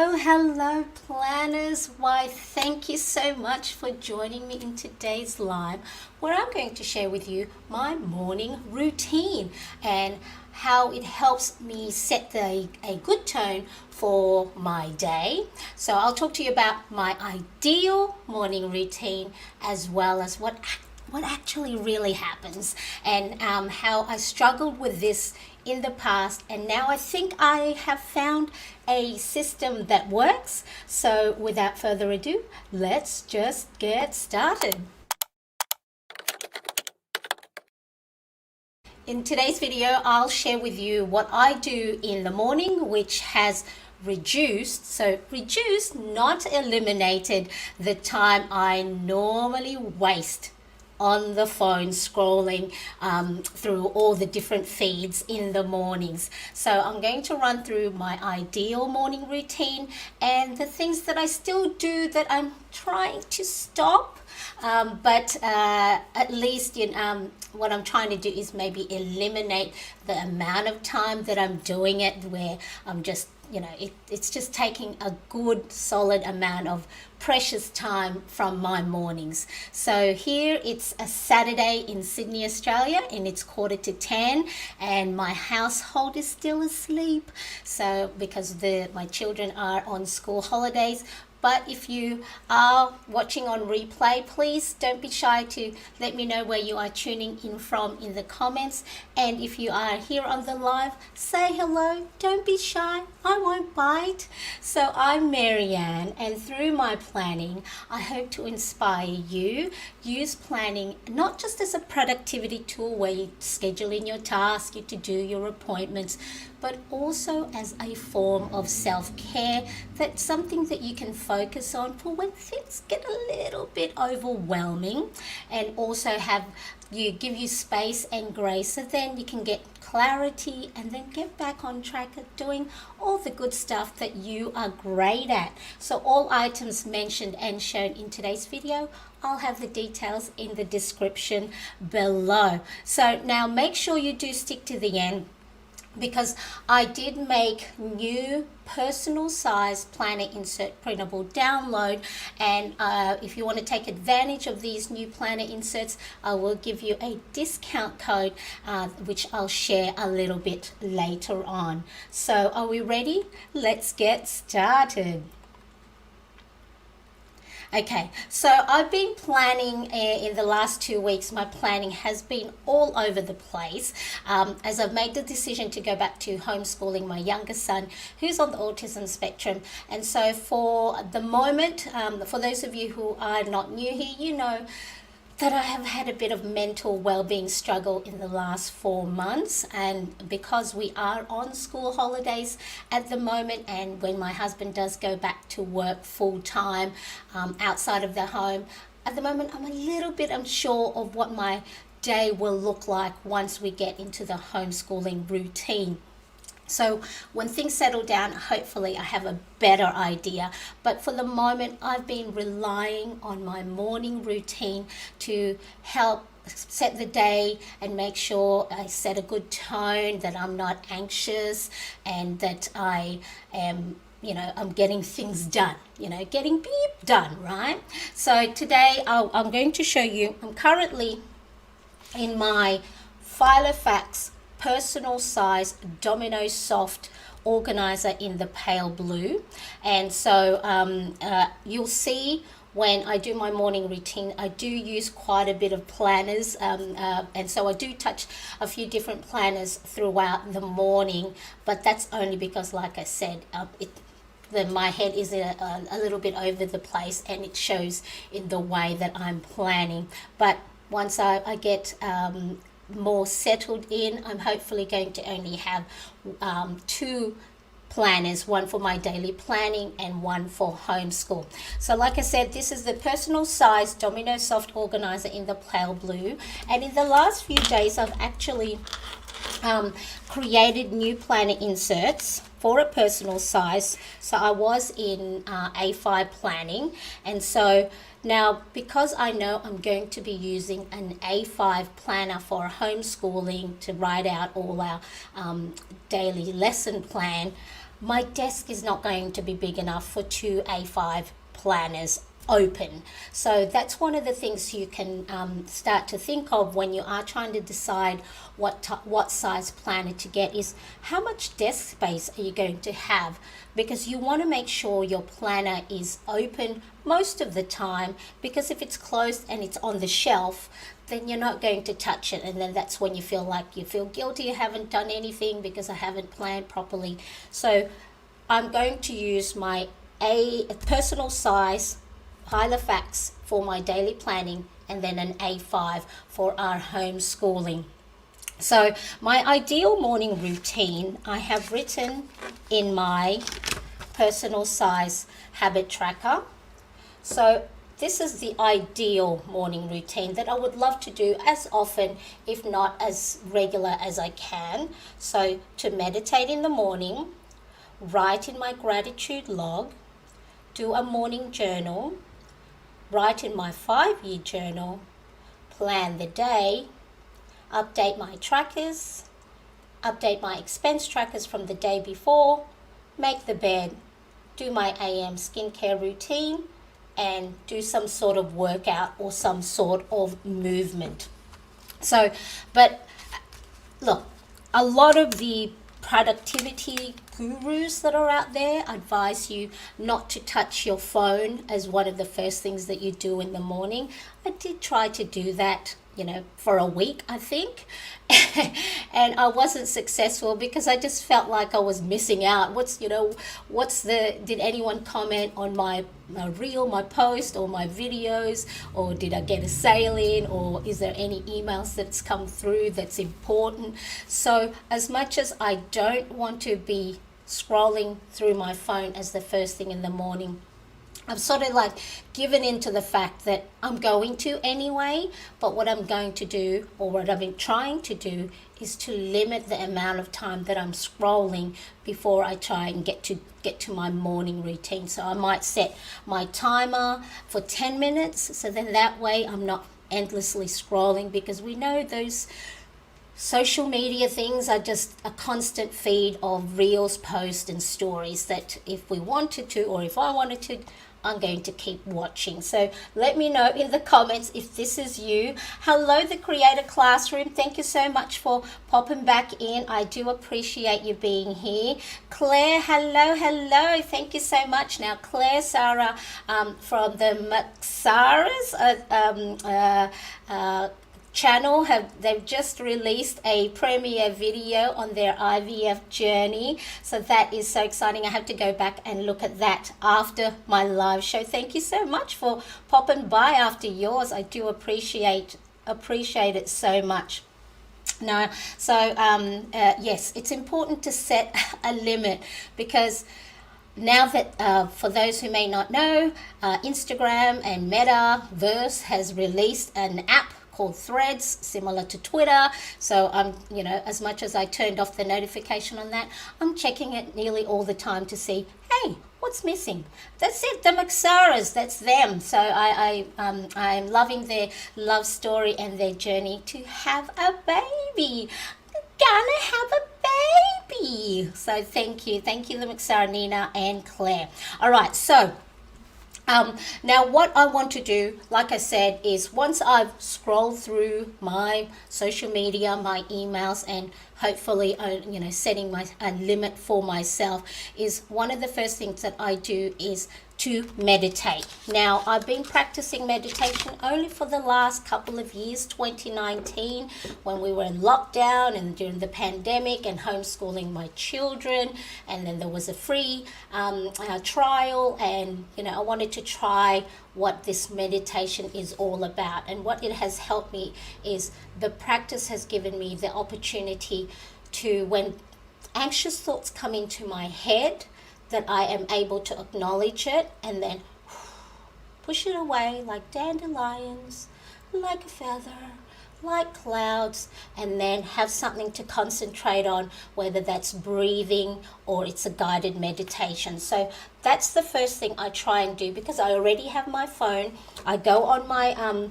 Oh, hello planners. Why, thank you so much for joining me in today's live where I'm going to share with you my morning routine and how it helps me set a good tone for my day. So I'll talk to you about my ideal morning routine as well as what actually really happens and how I struggled with this in the past, and now I think I have found a system that works. So without further ado, let's just get started. In today's video, I'll share with you what I do in the morning, which has reduced, not eliminated, the time I normally waste on the phone scrolling through all the different feeds in the mornings. So I'm going to run through my ideal morning routine and the things that I still do that I'm trying to stop. But at least what I'm trying to do is maybe eliminate the amount of time that I'm doing it, where I'm just it's just taking a good solid amount of precious time from my mornings. So here it's a Saturday in Sydney, Australia, and it's 10:15, and my household is still asleep. So because my children are on school holidays. But if you are watching on replay, please don't be shy to let me know where you are tuning in from in the comments. And if you are here on the live, say hello. Don't be shy. I won't bite. So I'm Mariane, and through my planning, I hope to inspire you. Use planning not just as a productivity tool where you schedule in your tasks, you to do your appointments, but also as a form of self-care. That's something that you can focus on for when things get a little bit overwhelming, and also give you space and grace, so then you can get clarity and then get back on track of doing all the good stuff that you are great at. So all items mentioned and shown in today's video, I'll have the details in the description below. So now make sure you do stick to the end, because I did make new personal size planner insert printable download, and if you want to take advantage of these new planner inserts, I will give you a discount code which I'll share a little bit later on. So are we ready? Let's get started. Okay, so I've been planning in the last 2 weeks. My planning has been all over the place as I've made the decision to go back to homeschooling my younger son, who's on the autism spectrum. And so for the moment, for those of you who are not new here, you know that I have had a bit of mental well-being struggle in the last 4 months, and because we are on school holidays at the moment, and when my husband does go back to work full-time outside of the home, at the moment I'm a little bit unsure of what my day will look like once we get into the homeschooling routine. So when things settle down, hopefully I have a better idea. But for the moment, I've been relying on my morning routine to help set the day and make sure I set a good tone, that I'm not anxious, and that I am I'm getting things done, getting beep done, right? So today I'm going to show you, I'm currently in my Filofax personal size domino soft organizer in the pale blue. And so you'll see when I do my morning routine, I do use quite a bit of planners, and so I do touch a few different planners throughout the morning, but that's only because, like I said, my head is a little bit over the place, and it shows in the way that I'm planning. But once I get more settled in, I'm hopefully going to only have 2 planners, one for my daily planning and one for homeschool. So like I said, this is the personal size domino soft organizer in the pale blue, and in the last few days I've actually created new planner inserts for a personal size. So I was in A5 planning, and so now because I know I'm going to be using an A5 planner for homeschooling to write out all our daily lesson plan, my desk is not going to be big enough for two A5 planners open. So that's one of the things you can start to think of when you are trying to decide what size planner to get, is how much desk space are you going to have, because you want to make sure your planner is open most of the time, because if it's closed and it's on the shelf, then you're not going to touch it, and then that's when you feel guilty you haven't done anything because I haven't planned properly. So I'm going to use my a personal size Halifax for my daily planning, and then an A5 for our homeschooling. So my ideal morning routine I have written in my personal size habit tracker. So this is the ideal morning routine that I would love to do as often, if not as regular as I can. So to meditate in the morning, write in my gratitude log, do a morning journal, write in my 5-year journal, plan the day, update my trackers, update my expense trackers from the day before, make the bed, do my AM skincare routine, and do some sort of workout or some sort of movement. So, but look, a lot of the productivity gurus that are out there advise you not to touch your phone as one of the first things that you do in the morning. I did try to do that, for a week, I think. And I wasn't successful because I just felt like I was missing out. Did anyone comment on my reel, my post, or my videos, or did I get a sale in, or is there any emails that's come through that's important? So as much as I don't want to be scrolling through my phone as the first thing in the morning, I've sort of given into the fact that I'm going to anyway, but what I'm going to do, or what I've been trying to do, is to limit the amount of time that I'm scrolling before I try and get to my morning routine. So I might set my timer for 10 minutes, so then that way I'm not endlessly scrolling, because we know those social media things are just a constant feed of reels, posts, and stories that if we wanted to, or if I wanted to, I'm going to keep watching. So let me know in the comments if this is you. Hello, the Creator Classroom. Thank you so much for popping back in. I do appreciate you being here. Claire, hello. Thank you so much. Now, Claire Sarah from the Maxaras channel, they've just released a premiere video on their IVF journey, so that is so exciting. I have to go back and look at that after my live show. Thank you so much for popping by after yours. I do appreciate it so much. No, so yes, it's important to set a limit, because now that, for those who may not know, Instagram and Metaverse has released an app called Threads, similar to Twitter. So I'm, as much as I turned off the notification on that, I'm checking it nearly all the time to see, hey, what's missing? That's it, the Maxaras, that's them. So I'm loving their love story and their journey to have a baby. Gonna have a baby. So thank you, the Maxara, Nina and Claire. All right, so now what I want to do, like I said, is once I've scrolled through my social media, my emails, and hopefully, setting a limit for myself, is one of the first things that I do is to meditate. Now, I've been practicing meditation only for the last couple of years, 2019, when we were in lockdown and during the pandemic and homeschooling my children, and then there was a free trial, and I wanted to try what this meditation is all about. And what it has helped me is the practice has given me the opportunity to, when anxious thoughts come into my head, that I am able to acknowledge it and then push it away like dandelions, like a feather, like clouds, and then have something to concentrate on, whether that's breathing or it's a guided meditation. So that's the first thing I try and do, because I already have my phone. I go on my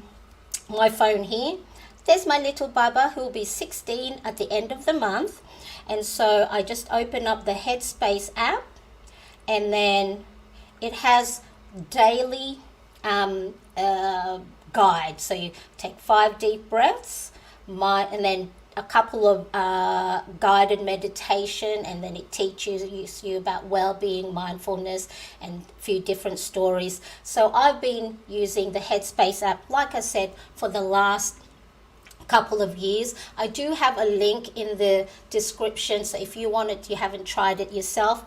my phone here. There's my little Bubba, who will be 16 at the end of the month. And so I just open up the Headspace app, and then it has daily guide. So you take 5 deep breaths, and then a couple of guided meditation, and then it teaches you about well-being, mindfulness, and a few different stories. So I've been using the Headspace app, like I said, for the last couple of years. I do have a link in the description, so if you haven't tried it yourself,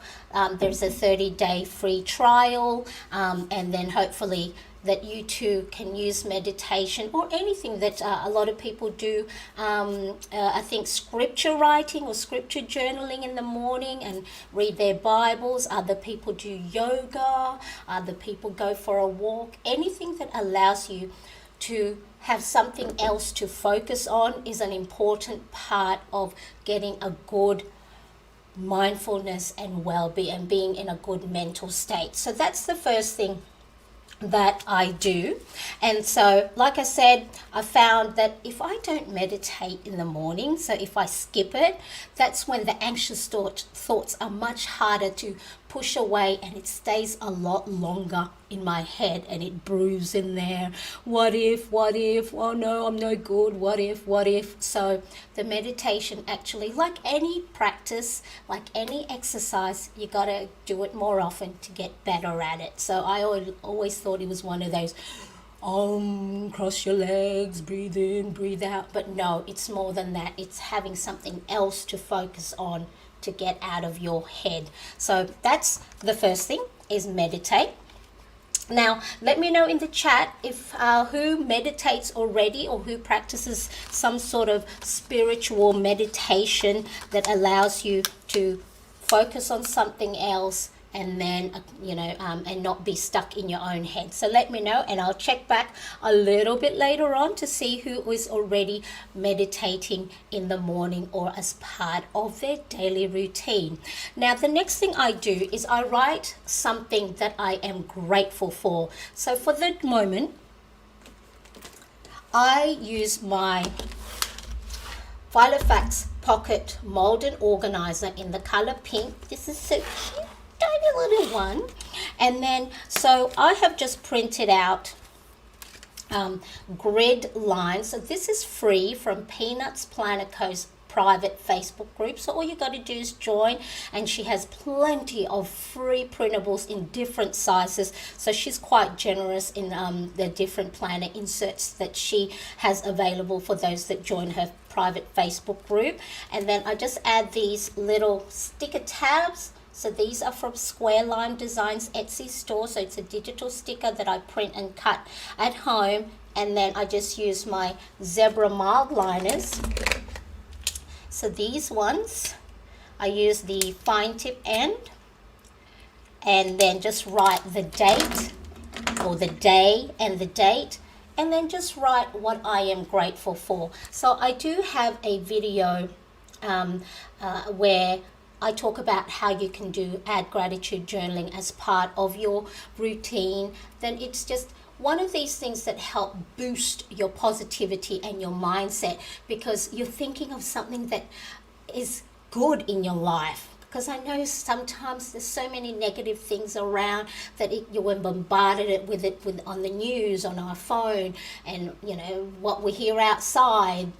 there's a 30-day free trial, and then hopefully that you too can use meditation or anything that a lot of people do. I think scripture writing or scripture journaling in the morning and read their Bibles. Other people do yoga. Other people go for a walk. Anything that allows you to have something else to focus on is an important part of getting a good mindfulness and well-being and being in a good mental state. So that's the first thing that I do. And so, like I said, I found that if I don't meditate in the morning, so if I skip it, that's when the anxious thoughts are much harder to push away, and it stays a lot longer in my head, and it brews in there. What if, oh no, I'm no good, what if. So the meditation, actually, like any practice, like any exercise, you got to do it more often to get better at it. So I always thought it was one of those cross your legs, breathe in, breathe out. But no, it's more than that. It's having something else to focus on to get out of your head. So that's the first thing, is meditate. Now, let me know in the chat if who meditates already, or who practices some sort of spiritual meditation that allows you to focus on something else, and then and not be stuck in your own head. So let me know, and I'll check back a little bit later on to see who is already meditating in the morning or as part of their daily routine. Now, the next thing I do is I write something that I am grateful for. So for the moment, I use my Filofax Pocket Molded Organizer in the color pink. This is so cute, tiny little one. And then, so I have just printed out grid lines. So this is free from Peanuts Planner Co's private Facebook group. So all you got to do is join, and she has plenty of free printables in different sizes. So she's quite generous in the different planner inserts that she has available for those that join her private Facebook group. And then I just add these little sticker tabs. So these are from Square Line Designs Etsy store. So it's a digital sticker that I print and cut at home. And then I just use my zebra mild liners. So these ones, I use the fine tip end, and then just write the date, or the day and the date, and then just write what I am grateful for. So I do have a video where I talk about how you can add gratitude journaling as part of your routine. Then it's just one of these things that help boost your positivity and your mindset, because you're thinking of something that is good in your life. Because I know sometimes there's so many negative things around that you're bombarded with it on the news, on our phone, and what we hear outside.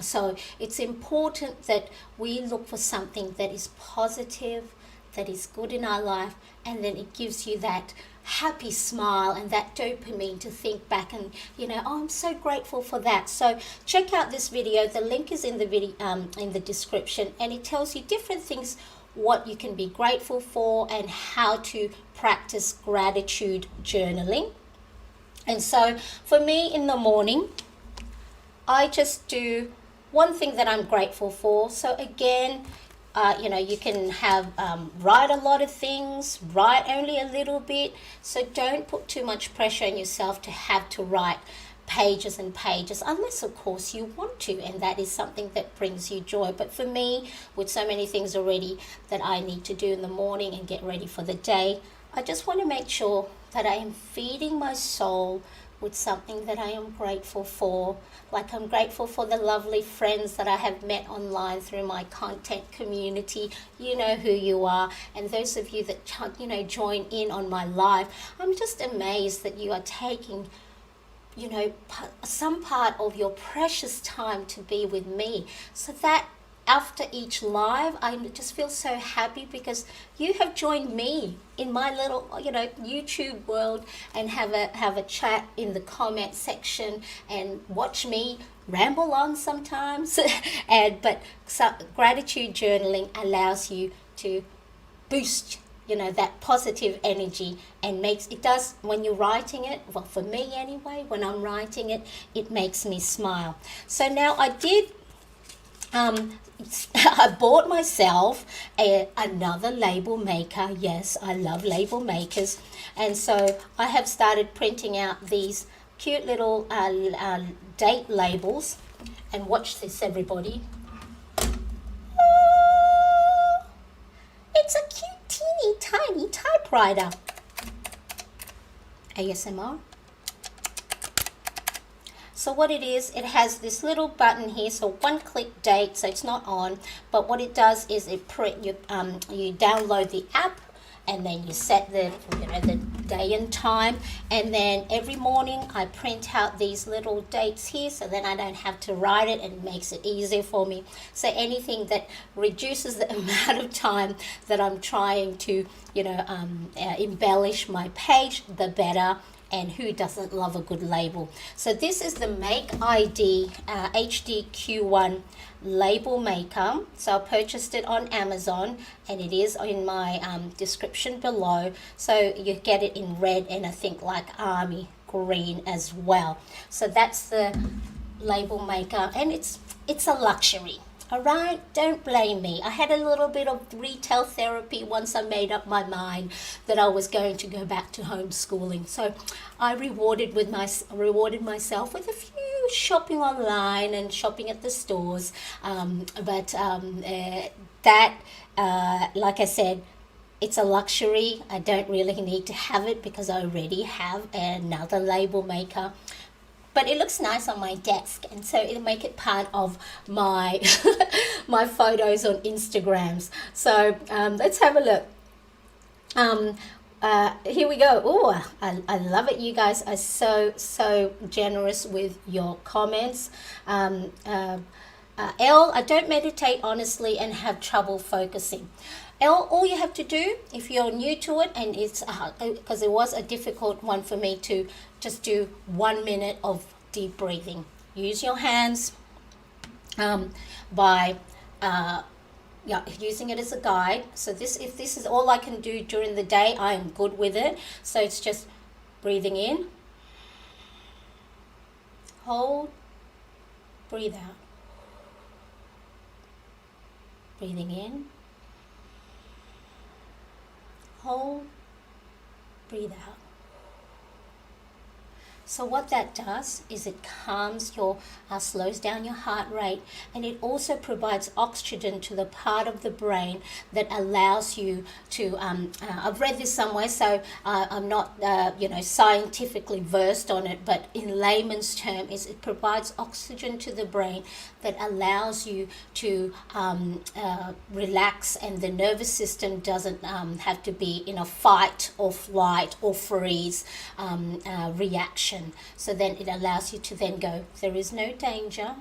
So it's important that we look for something that is positive, that is good in our life, and then it gives you that happy smile and that dopamine to think back and I'm so grateful for that. So check out this video. The link is in the video in the description, and it tells you different things what you can be grateful for and how to practice gratitude journaling. And so for me in the morning, I just do one thing that I'm grateful for. So again, you can have write a lot of things, write only a little bit. So don't put too much pressure on yourself to have to write pages and pages, unless of course you want to, and that is something that brings you joy. But for me, with so many things already that I need to do in the morning and get ready for the day, I just want to make sure that I am feeding my soul with something that I am grateful for. Like, I'm grateful for the lovely friends that I have met online through my content community. You know who you are. And those of you that, join in on my live, I'm just amazed that you are taking, some part of your precious time to be with me. So that after each live, I just feel so happy because you have joined me in my little, YouTube world, and have a chat in the comment section and watch me ramble on sometimes. But gratitude journaling allows you to boost that positive energy, and does when you're writing it. Well, for me anyway, when I'm writing it, it makes me smile. So now I did I bought myself another label maker. Yes, I love label makers. And so I have started printing out these cute little date labels. And watch this, everybody. Oh, it's a cute, teeny, tiny typewriter. ASMR. So what it is, it has this little button here, so one-click date, so it's not on. But what it does is you download the app, and then you set the day and time, and then every morning I print out these little dates here, so then I don't have to write it, and it makes it easier for me. So anything that reduces the amount of time that I'm trying to embellish my page, the better. And who doesn't love a good label? So this is the Make ID HDQ1 label maker. So I purchased it on Amazon, and it is in my description below. So you get it in red and I think like army green as well. So that's the label maker, and it's a luxury. All right, don't blame me. I had a little bit of retail therapy once I made up my mind that I was going to go back to homeschooling. So I rewarded myself with a few shopping online and shopping at the stores. Like I said, it's a luxury. I don't really need to have it because I already have another label maker. But it looks nice on my desk, and so it'll make it part of my my photos on Instagrams. So let's have a look. Here we go. Oh, I love it. You guys are so generous with your comments. I don't meditate honestly and have trouble focusing. All you have to do, if you're new to it, and it's because it was a difficult one for me to just do 1 minute of deep breathing. Use your hands by using it as a guide. So if this is all I can do during the day, I am good with it. So it's just breathing in, hold, breathe out, breathing in, hold, breathe out. So what that does is it calms slows down your heart rate, and it also provides oxygen to the part of the brain that allows you to, I've read this somewhere, so I'm not, scientifically versed on it, but in layman's term is it provides oxygen to the brain that allows you to relax, and the nervous system doesn't have to be in a fight or flight or freeze reaction. So then it allows you to then go, there is no danger,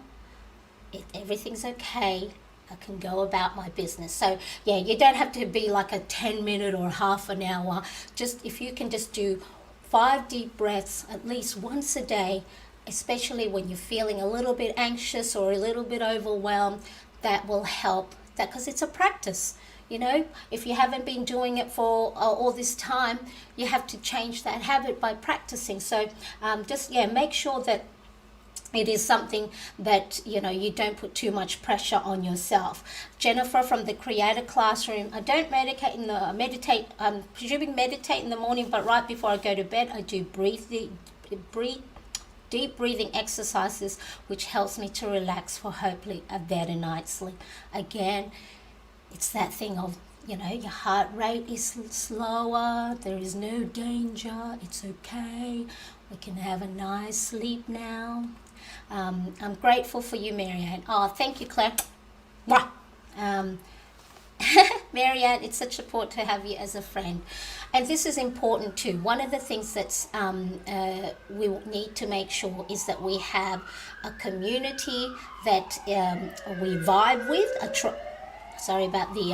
everything's okay, I can go about my business. So yeah, you don't have to be like a 10-minute or half an hour. Just if you can just do 5 deep breaths at least once a day, especially when you're feeling a little bit anxious or a little bit overwhelmed, that will help. That because it's a practice. If you haven't been doing it for all this time, you have to change that habit by practicing. So make sure that it is something that you don't put too much pressure on yourself. Jennifer from the Creator Classroom. I don't meditate in the morning, but right before I go to bed, I do deep breathing exercises, which helps me to relax for hopefully a better night's sleep. Again, it's that thing of, your heart rate is slower, there is no danger, it's okay, we can have a nice sleep now. I'm grateful for you, Marianne. Oh, thank you, Claire. Mwah. Marianne, it's such a support to have you as a friend. And this is important too. One of the things that's we need to make sure is that we have a community that we vibe with. Sorry about the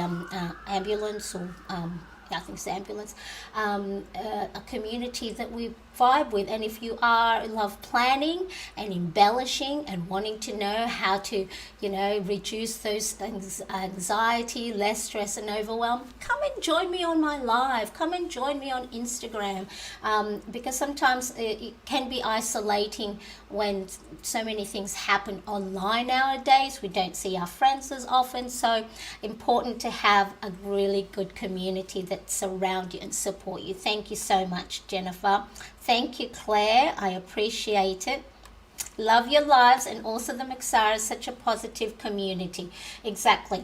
ambulance, or I think it's the ambulance. A community that we vibe with. And if you love planning and embellishing and wanting to know how to, reduce those things, anxiety, less stress and overwhelm, come and join me on my live. Come and join me on Instagram, because sometimes it can be isolating when so many things happen online nowadays. We don't see our friends as often, so important to have a really good community that surround you and support you. Thank you so much, Jennifer. Thank you, Claire. I appreciate it. Love your lives, and also the Maxara is such a positive community. Exactly.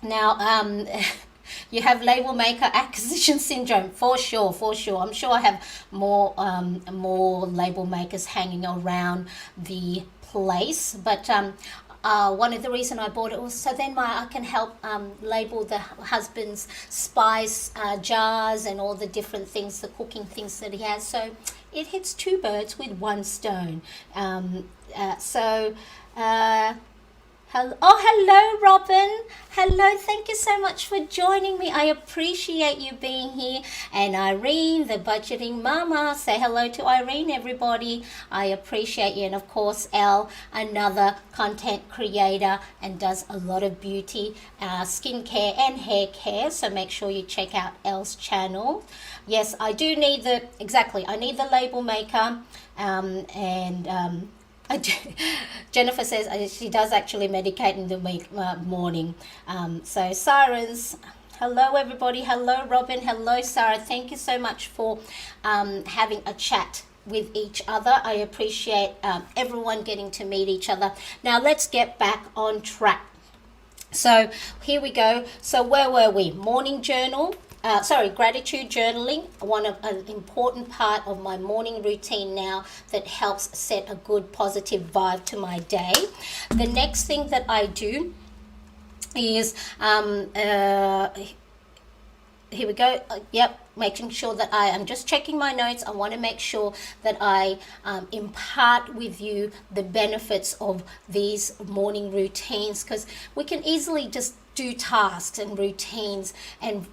Now, you have label maker acquisition syndrome, for sure. I'm sure I have more label makers hanging around the place, but one of the reason I bought it was so then I can help label the husband's spice jars and all the different things, the cooking things that he has. So it hits two birds with one stone. Hello, Robin. Hello, thank you so much for joining me. I appreciate you being here. And Irene, the budgeting mama. Say hello to Irene, everybody. I appreciate you. And of course, Elle, another content creator and does a lot of beauty, skincare and hair care. So make sure you check out Elle's channel. Yes, I do need I need the label maker. Jennifer says she does actually medicate in the morning. So sirens, hello everybody. Hello Robin. Hello Sarah. Thank you so much for having a chat with each other. I appreciate everyone getting to meet each other. Now let's get back on track. So here we go. So where were we? Morning journal. Gratitude journaling, an important part of my morning routine now that helps set a good positive vibe to my day. The next thing that I do is, here we go. Making sure that I'm just checking my notes. I want to make sure that I impart with you the benefits of these morning routines, because we can easily just do tasks and routines and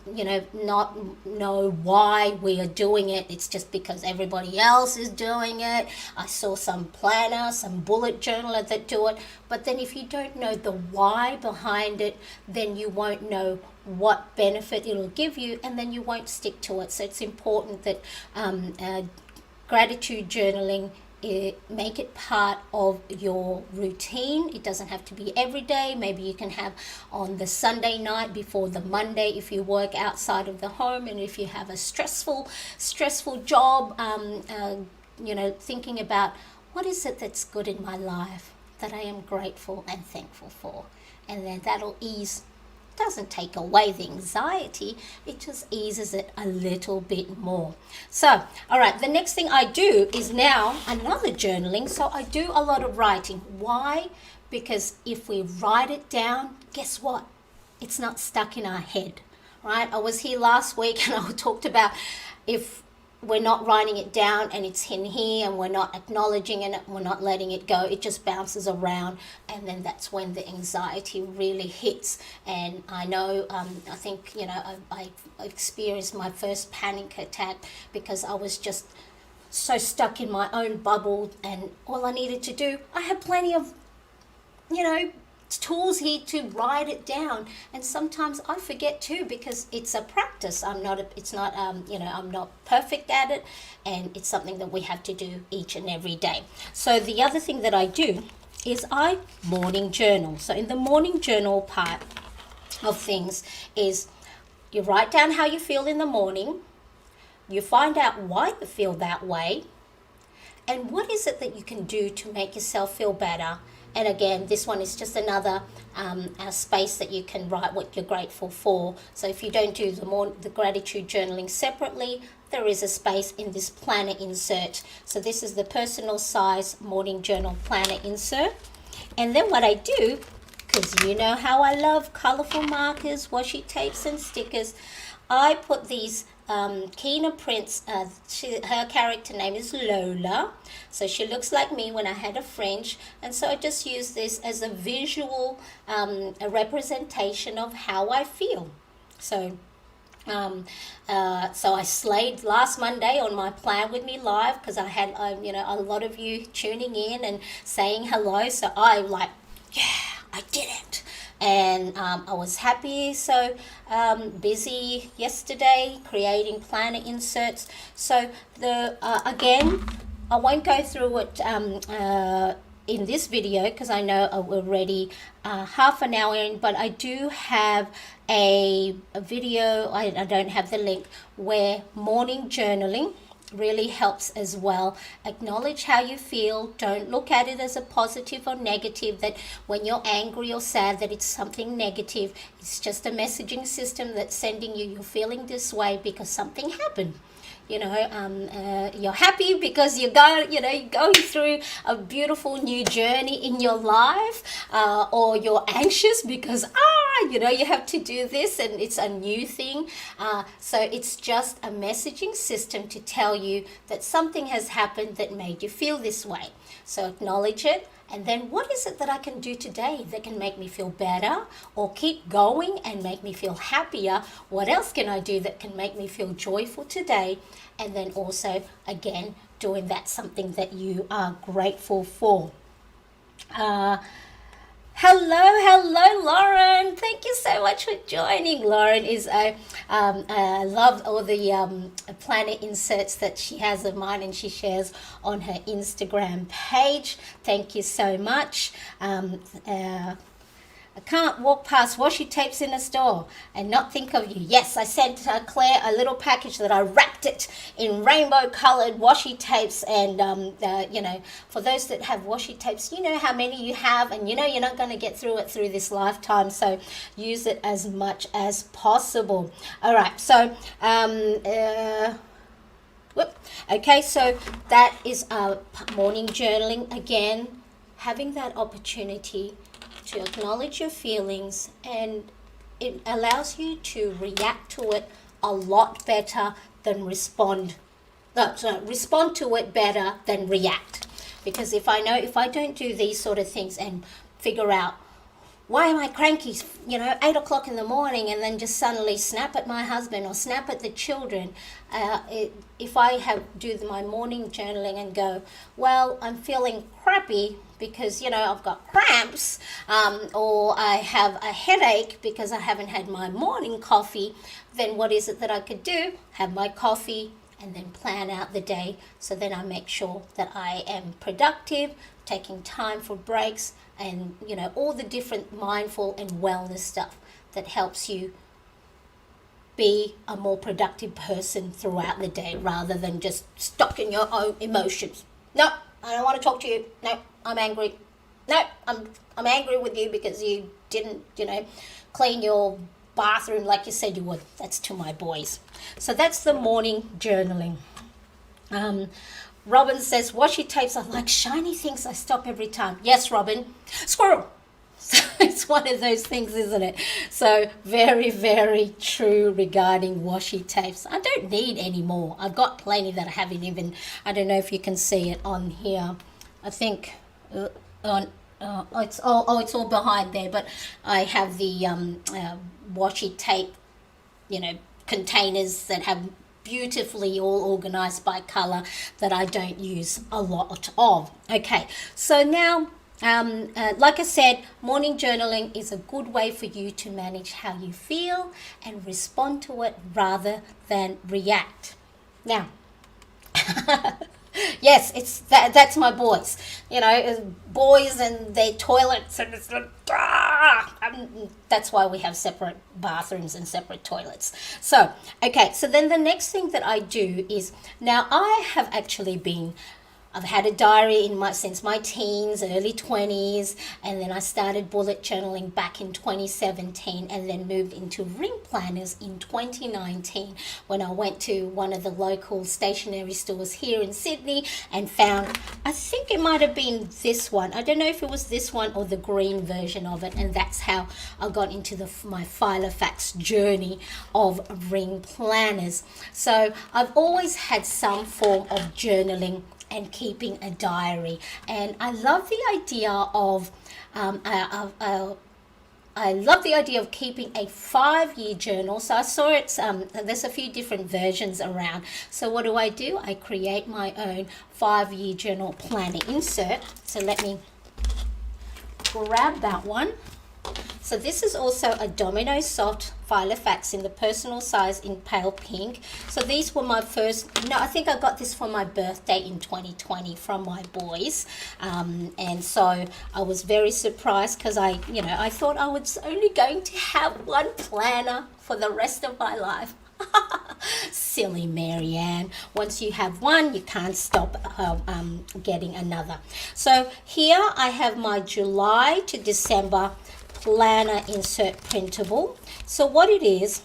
not know why we are doing it. It's just because everybody else is doing it. I saw some planner, some bullet journaler that do it, but then if you don't know the why behind it, then you won't know what benefit it'll give you, and then you won't stick to it. So it's important that gratitude journaling, make it part of your routine. It doesn't have to be every day. Maybe you can have on the Sunday night before the Monday if you work outside of the home, and if you have a stressful job, thinking about what is it that's good in my life that I am grateful and thankful for, and then that'll doesn't take away the anxiety, it just eases it a little bit more. So, all right, the next thing I do is now another journaling. So I do a lot of writing. Why? Because if we write it down, guess what? It's not stuck in our head, right? I was here last week and I talked about if we're not writing it down and it's in here and we're not acknowledging it, we're not letting it go, it just bounces around, and then that's when the anxiety really hits. And I know, I think, I experienced my first panic attack because I was just so stuck in my own bubble, and all I needed to do, I had plenty of, tools here to write it down, and sometimes I forget too because it's a practice. I'm not perfect at it, and it's something that we have to do each and every day. So the other thing that I do is I morning journal. So in the morning journal part of things is you write down how you feel in the morning, you find out why you feel that way, and what is it that you can do to make yourself feel better, And again, this one is just another space that you can write what you're grateful for. So if you don't do the gratitude journaling separately, there is a space in this planner insert. So this is the personal size morning journal planner insert. And then what I do, because you know how I love colorful markers, washi tapes and stickers, I put these Kina prints. Her character name is Lola, so she looks like me when I had a fringe, and so I just use this as a visual a representation of how I feel. So so I slayed last Monday on my Plan With Me live, because I had a lot of you tuning in and saying hello, so I I did it. And I was happy, so busy yesterday creating planner inserts. So again, I won't go through it in this video, because I know we're already half an hour in, but I do have a video, I don't have the link, where morning journaling really helps as well. Acknowledge how you feel. Don't look at it as a positive or negative, that when you're angry or sad that it's something negative. It's just a messaging system that's sending you're feeling this way because something happened. You're happy because you're going through a beautiful new journey in your life, or you're anxious because you have to do this and it's a new thing. So it's just a messaging system to tell you that something has happened that made you feel this way. So acknowledge it. And then what is it that I can do today that can make me feel better or keep going and make me feel happier? What else can I do that can make me feel joyful today? And then also, again, doing that something that you are grateful for. Hello, Lauren. Thank you so much for joining. Lauren is I love all the planner inserts that she has of mine and she shares on her Instagram page. Thank you so much. I can't walk past washi tapes in a store and not think of you. Yes, I sent Claire a little package that I wrapped it in rainbow colored washi tapes, and for those that have washi tapes, you know how many you have, and you're not going to get through it through this lifetime, so use it as much as possible. All right, so okay, so that is morning journaling. Again, having that opportunity to acknowledge your feelings, and it allows you to react to it a lot better than respond to it better than react. Because if I don't do these sort of things and figure out why am I cranky, 8 o'clock in the morning, and then just suddenly snap at my husband or snap at the children, if I do my morning journaling and go, well, I'm feeling crappy because, I've got cramps, or I have a headache because I haven't had my morning coffee, then what is it that I could do? Have my coffee and then plan out the day, so then I make sure that I am productive, taking time for breaks, and all the different mindful and wellness stuff that helps you be a more productive person throughout the day, rather than just stuck in your own emotions. No, I don't want to talk to you. No, I'm angry. No, I'm angry with you because you didn't, clean your bathroom like you said you would. That's to my boys. So that's the morning journaling. Robin says, washi tapes are like shiny things. I stop every time. Yes, Robin. Squirrel. So it's one of those things, isn't it? So very, very true regarding washi tapes. I don't need any more. I've got plenty that I haven't even, I don't know if you can see it on here. I think it's all behind there, but I have the washi tape, containers that have beautifully all organized by color that I don't use a lot of. Okay, so now like I said, morning journaling is a good way for you to manage how you feel and respond to it rather than react. Now yes, it's that's my boys, boys and their toilets, and it's like, that's why we have separate bathrooms and separate toilets. So okay, so then the next thing that I do is, now I have actually been I've had a diary since my teens, early 20s, and then I started bullet journaling back in 2017 and then moved into ring planners in 2019 when I went to one of the local stationery stores here in Sydney and found, I think it might have been this one. I don't know if it was this one or the green version of it, and that's how I got into my Filofax journey of ring planners. So I've always had some form of journaling and keeping a diary, and I love the idea of I love the idea of keeping a 5-year journal. So I saw it's there's a few different versions around. So what do? I create my own 5-year journal planner insert. So let me grab that one. So this is also a Domino Soft Filofax in the personal size in pale pink. So these were my first, I think I got this for my birthday in 2020 from my boys. And so I was very surprised because I thought I was only going to have one planner for the rest of my life. Silly Marianne. Once you have one, you can't stop getting another. So here I have my July to December planner insert printable. So what it is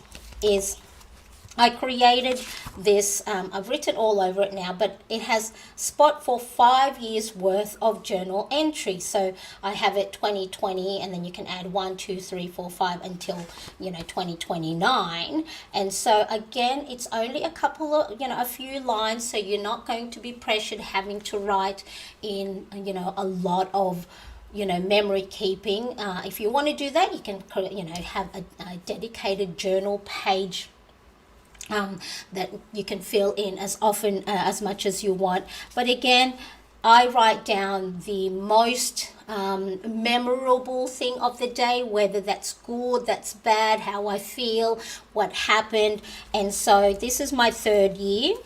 I created this, I've written all over it now, but it has spot for 5 years worth of journal entry. So I have it 2020, and then you can add 1, 2, 3, 4, 5 until 2029. And so again, it's only a couple of a few lines, so you're not going to be pressured having to write in a lot of memory keeping. If you want to do that, you can have a dedicated journal page that you can fill in as often as much as you want. But again, I write down the most memorable thing of the day, whether that's good, that's bad, how I feel, what happened. And so this is my 3rd year,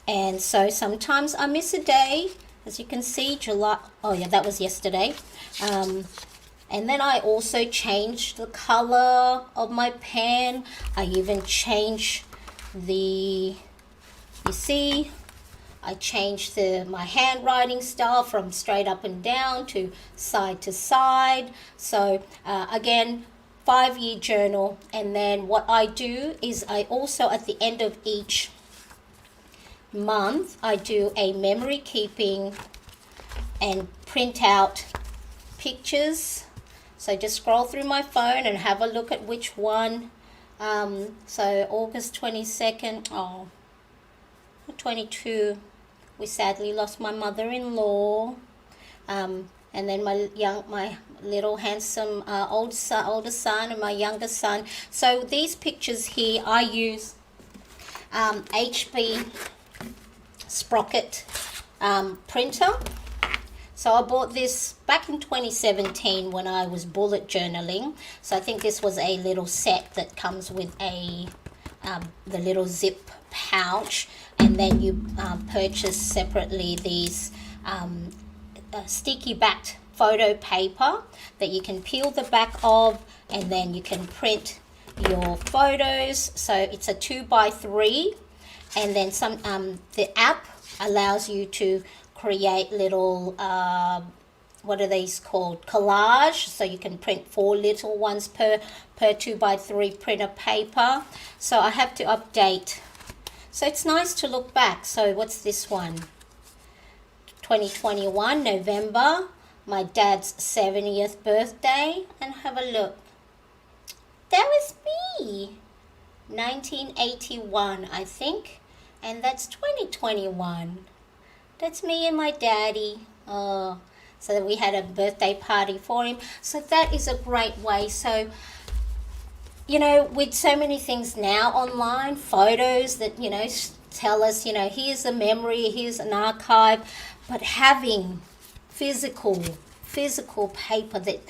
and so sometimes I miss a day. As you can see, July, oh yeah, that was yesterday. And then I also changed the color of my pen. I even changed you see, I changed my handwriting style from straight up and down to side. So again, 5-year journal. And then what I do is I also, at the end of each month, I do a memory keeping and print out pictures. So just scroll through my phone and have a look at which one. So August 22nd, 22, we sadly lost my mother-in-law. And then my little handsome older son and my younger son. So these pictures here, I use HB Sprocket printer. So I bought this back in 2017 when I was bullet journaling. So I think this was a little set that comes with the little zip pouch, and then you purchase separately these sticky backed photo paper that you can peel the back of, and then you can print your photos. So it's a 2x3, and then the app allows you to create little what are these called, collage, so you can print 4 little ones per 2x3 printer paper. So I have to update, so it's nice to look back. So what's this one? 2021 November, my dad's 70th birthday, and have a look, that was me, 1981 I think, and that's 2021. That's me and my daddy. So we had a birthday party for him. So that is a great way. So, with so many things now online, photos that, tell us, here's a memory, here's an archive, but having physical paper that,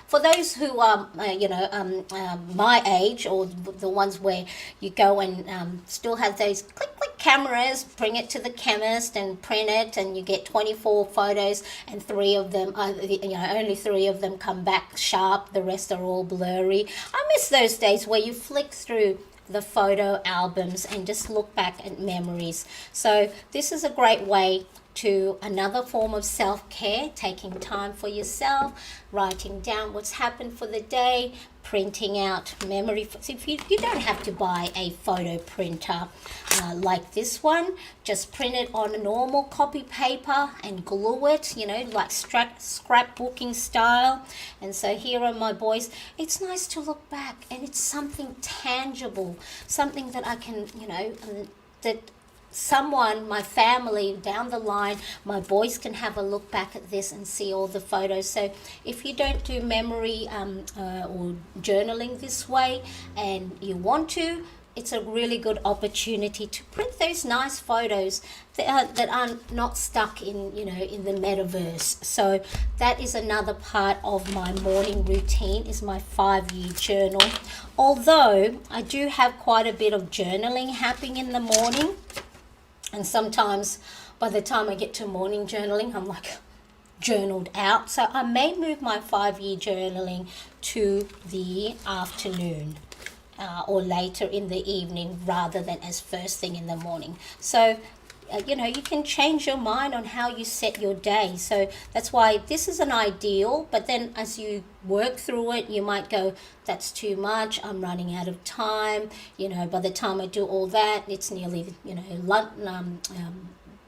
for those who are, my age, or the ones where you go and still have those click cameras, bring it to the chemist and print it, and you get 24 photos, and 3 of them, only 3 of them come back sharp, the rest are all blurry. I miss those days where you flick through the photo albums and just look back at memories. So this is a great way to another form of self-care, taking time for yourself, writing down what's happened for the day, printing out memory. So if you don't have to buy a photo printer like this one, just print it on a normal copy paper and glue it, like scrapbooking style. And so here are my boys. It's nice to look back, and it's something tangible, something that I can, that someone, my family down the line, my boys can have a look back at this and see all the photos. So if you don't do memory or journaling this way and you want to, it's a really good opportunity to print those nice photos that are not stuck in the metaverse. So that is another part of my morning routine, is my 5-year journal. Although I do have quite a bit of journaling happening in the morning, and sometimes by the time I get to morning journaling, I'm like journaled out. So I may move my 5-year journaling to the afternoon or later in the evening rather than as first thing in the morning. So, you can change your mind on how you set your day. So that's why this is an ideal, but then as you work through it, you might go, that's too much, I'm running out of time. By the time I do all that, it's nearly, lunch,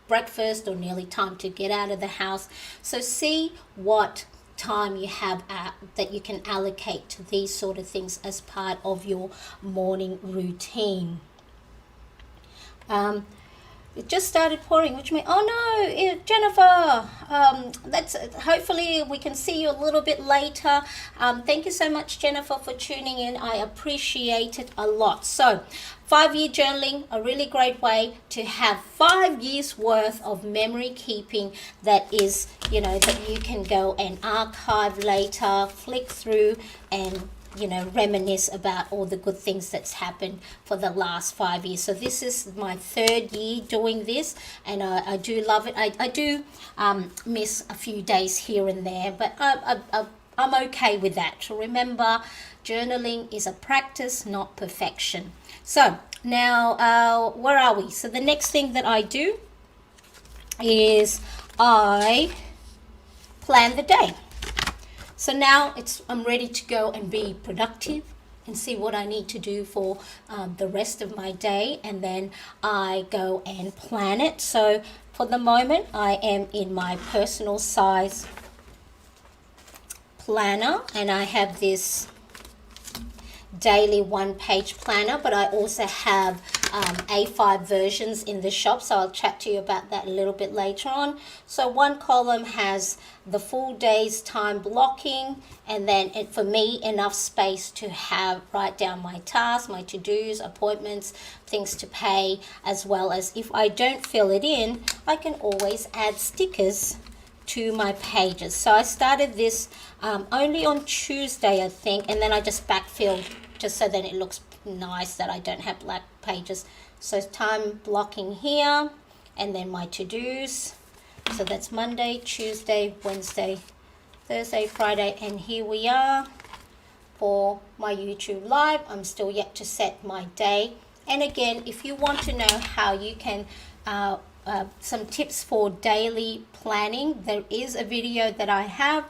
breakfast, or nearly time to get out of the house. So see what time you have that you can allocate to these sort of things as part of your morning routine. It just started pouring, which means, oh no, Jennifer, that's hopefully we can see you a little bit later. Thank you so much, Jennifer, for tuning in. I appreciate it a lot. So 5-year journaling, a really great way to have 5 years worth of memory keeping that is, that you can go and archive later, flick through and reminisce about all the good things that's happened for the last 5 years. So this is my 3rd year doing this, and I do love it. I do miss a few days here and there, but I'm okay with that. So remember, journaling is a practice, not perfection. So now, where are we? So the next thing that I do is I plan the day. So now I'm ready to go and be productive and see what I need to do for the rest of my day, and then I go and plan it. So for the moment, I am in my personal size planner, and I have this daily 1-page planner, but I also have A5 versions in the shop, so I'll chat to you about that a little bit later on. So one column has the full day's time blocking, and then for me, enough space to write down my tasks, my to-dos, appointments, things to pay, as well as if I don't fill it in, I can always add stickers to my pages. So I started this only on Tuesday, I think, and then I just backfilled just so that it looks nice, that I don't have black pages. So time blocking here, and then my to-dos. So that's Monday, Tuesday, Wednesday, Thursday, Friday, and here we are for my YouTube live. I'm still yet to set my day. And again, if you want to know how you can some tips for daily planning, there is a video that I have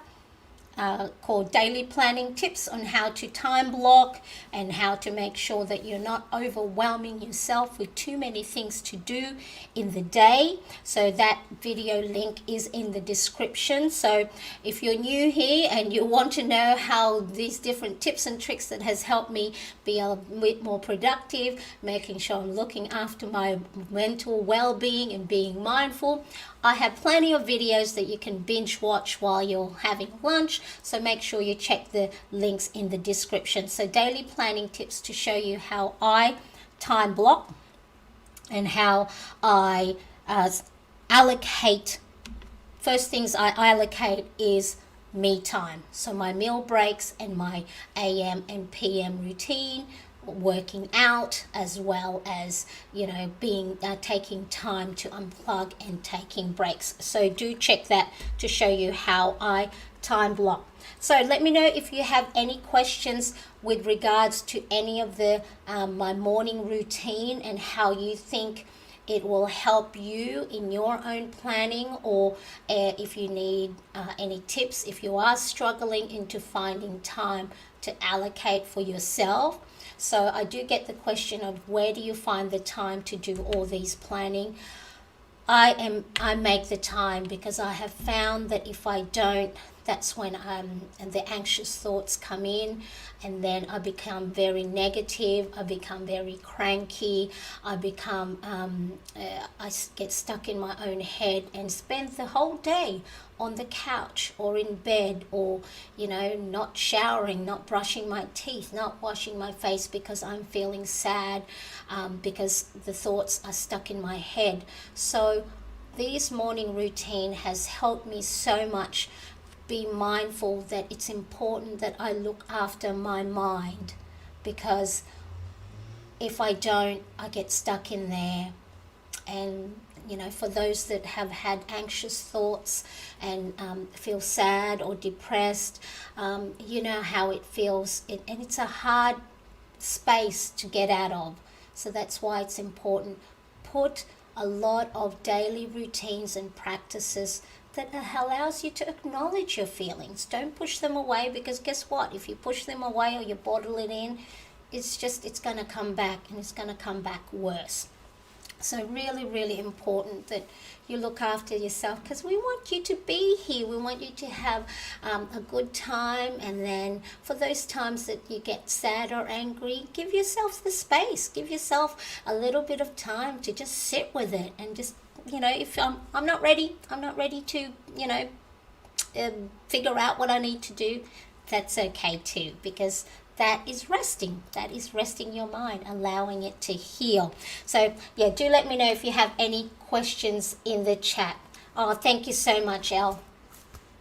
called Daily Planning Tips on how to time block and how to make sure that you're not overwhelming yourself with too many things to do in the day. So that video link is in the description. So if you're new here and you want to know how these different tips and tricks that has helped me be a bit more productive, making sure I'm looking after my mental well-being and being mindful, I have plenty of videos that you can binge watch while you're having lunch, so make sure you check the links in the description. So daily planning tips to show you how I time block and how I allocate. First things I allocate is me time. So my meal breaks and my AM and PM routine, working out, as well as being taking time to unplug and taking breaks. So do check that to show you how I time block. So let me know if you have any questions with regards to any of the my morning routine and how you think it will help you in your own planning, or if you need any tips, if you are struggling into finding time to allocate for yourself. So I do get the question of where do you find the time to do all these planning. I make the time because I have found that if I don't, that's when and the anxious thoughts come in, and then I become very negative. I become very cranky. I become get stuck in my own head and spend the whole day on the couch or in bed, or not showering, not brushing my teeth, not washing my face because I'm feeling sad, because the thoughts are stuck in my head. So this morning routine has helped me so much be mindful that it's important that I look after my mind, because if I don't, I get stuck in there. And for those that have had anxious thoughts and feel sad or depressed, you know how it feels, and it's a hard space to get out of. So that's why it's important. Put a lot of daily routines and practices that allows you to acknowledge your feelings. Don't push them away, because guess what? If you push them away or you bottle it in, it's going to come back, and it's going to come back worse. So really, really important that you look after yourself, because we want you to be here. We want you to have a good time. And then for those times that you get sad or angry, give yourself the space. Give yourself a little bit of time to just sit with it, and just, if I'm not ready to, figure out what I need to do, that's okay too, because that is resting your mind, allowing it to heal. So yeah, do let me know if you have any questions in the chat. Oh, thank you so much, Elle.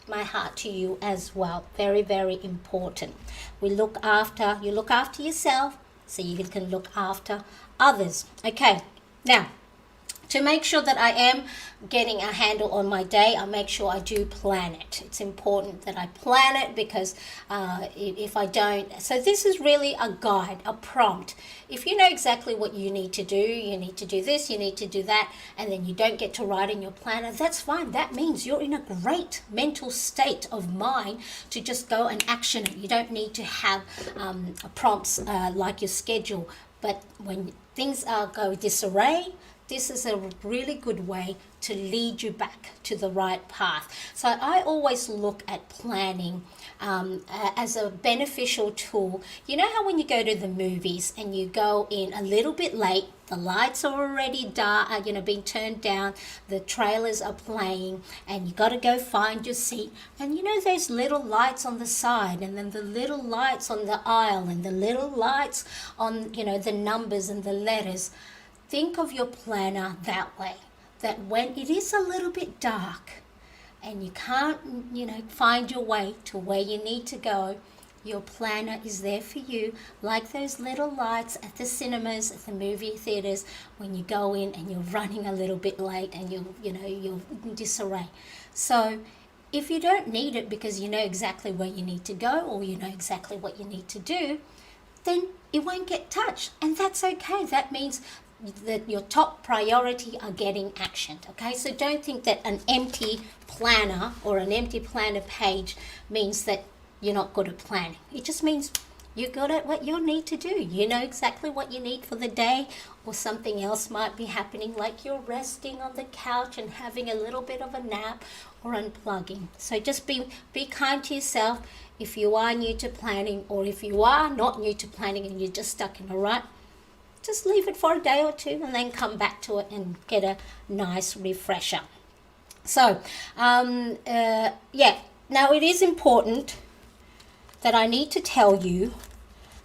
My heart to you as well. Very, very important. You look after yourself so you can look after others. Okay, now to make sure that I am getting a handle on my day, I make sure I do plan it. It's important that I plan it, because if I don't, so this is really a guide, a prompt. If you know exactly what you need to do this, you need to do that, and then you don't get to write in your planner, that's fine. That means you're in a great mental state of mind to just go and action it. You don't need to have prompts like your schedule. But when things go disarray, this is a really good way to lead you back to the right path. So I always look at planning as a beneficial tool. You know how when you go to the movies and you go in a little bit late, the lights are already dark, being turned down, the trailers are playing, and you got to go find your seat. And those little lights on the side, and then the little lights on the aisle, and the little lights on, the numbers and the letters. Think of your planner that way, that when it is a little bit dark and you can't, find your way to where you need to go, your planner is there for you, like those little lights at the cinemas, at the movie theaters, when you go in and you're running a little bit late and you're in disarray. So if you don't need it because you know exactly where you need to go, or you know exactly what you need to do, then it won't get touched, and that's okay. That means that your top priority are getting actioned. Okay, so don't think that an empty planner or an empty planner page means that you're not good at planning. It just means you're good at what you need to do. You know exactly what you need for the day, or something else might be happening, like you're resting on the couch and having a little bit of a nap or unplugging. So just be kind to yourself. If you are new to planning, or if you are not new to planning and you're just stuck in a rut, just leave it for a day or two and then come back to it and get a nice refresher. So, now it is important that I need to tell you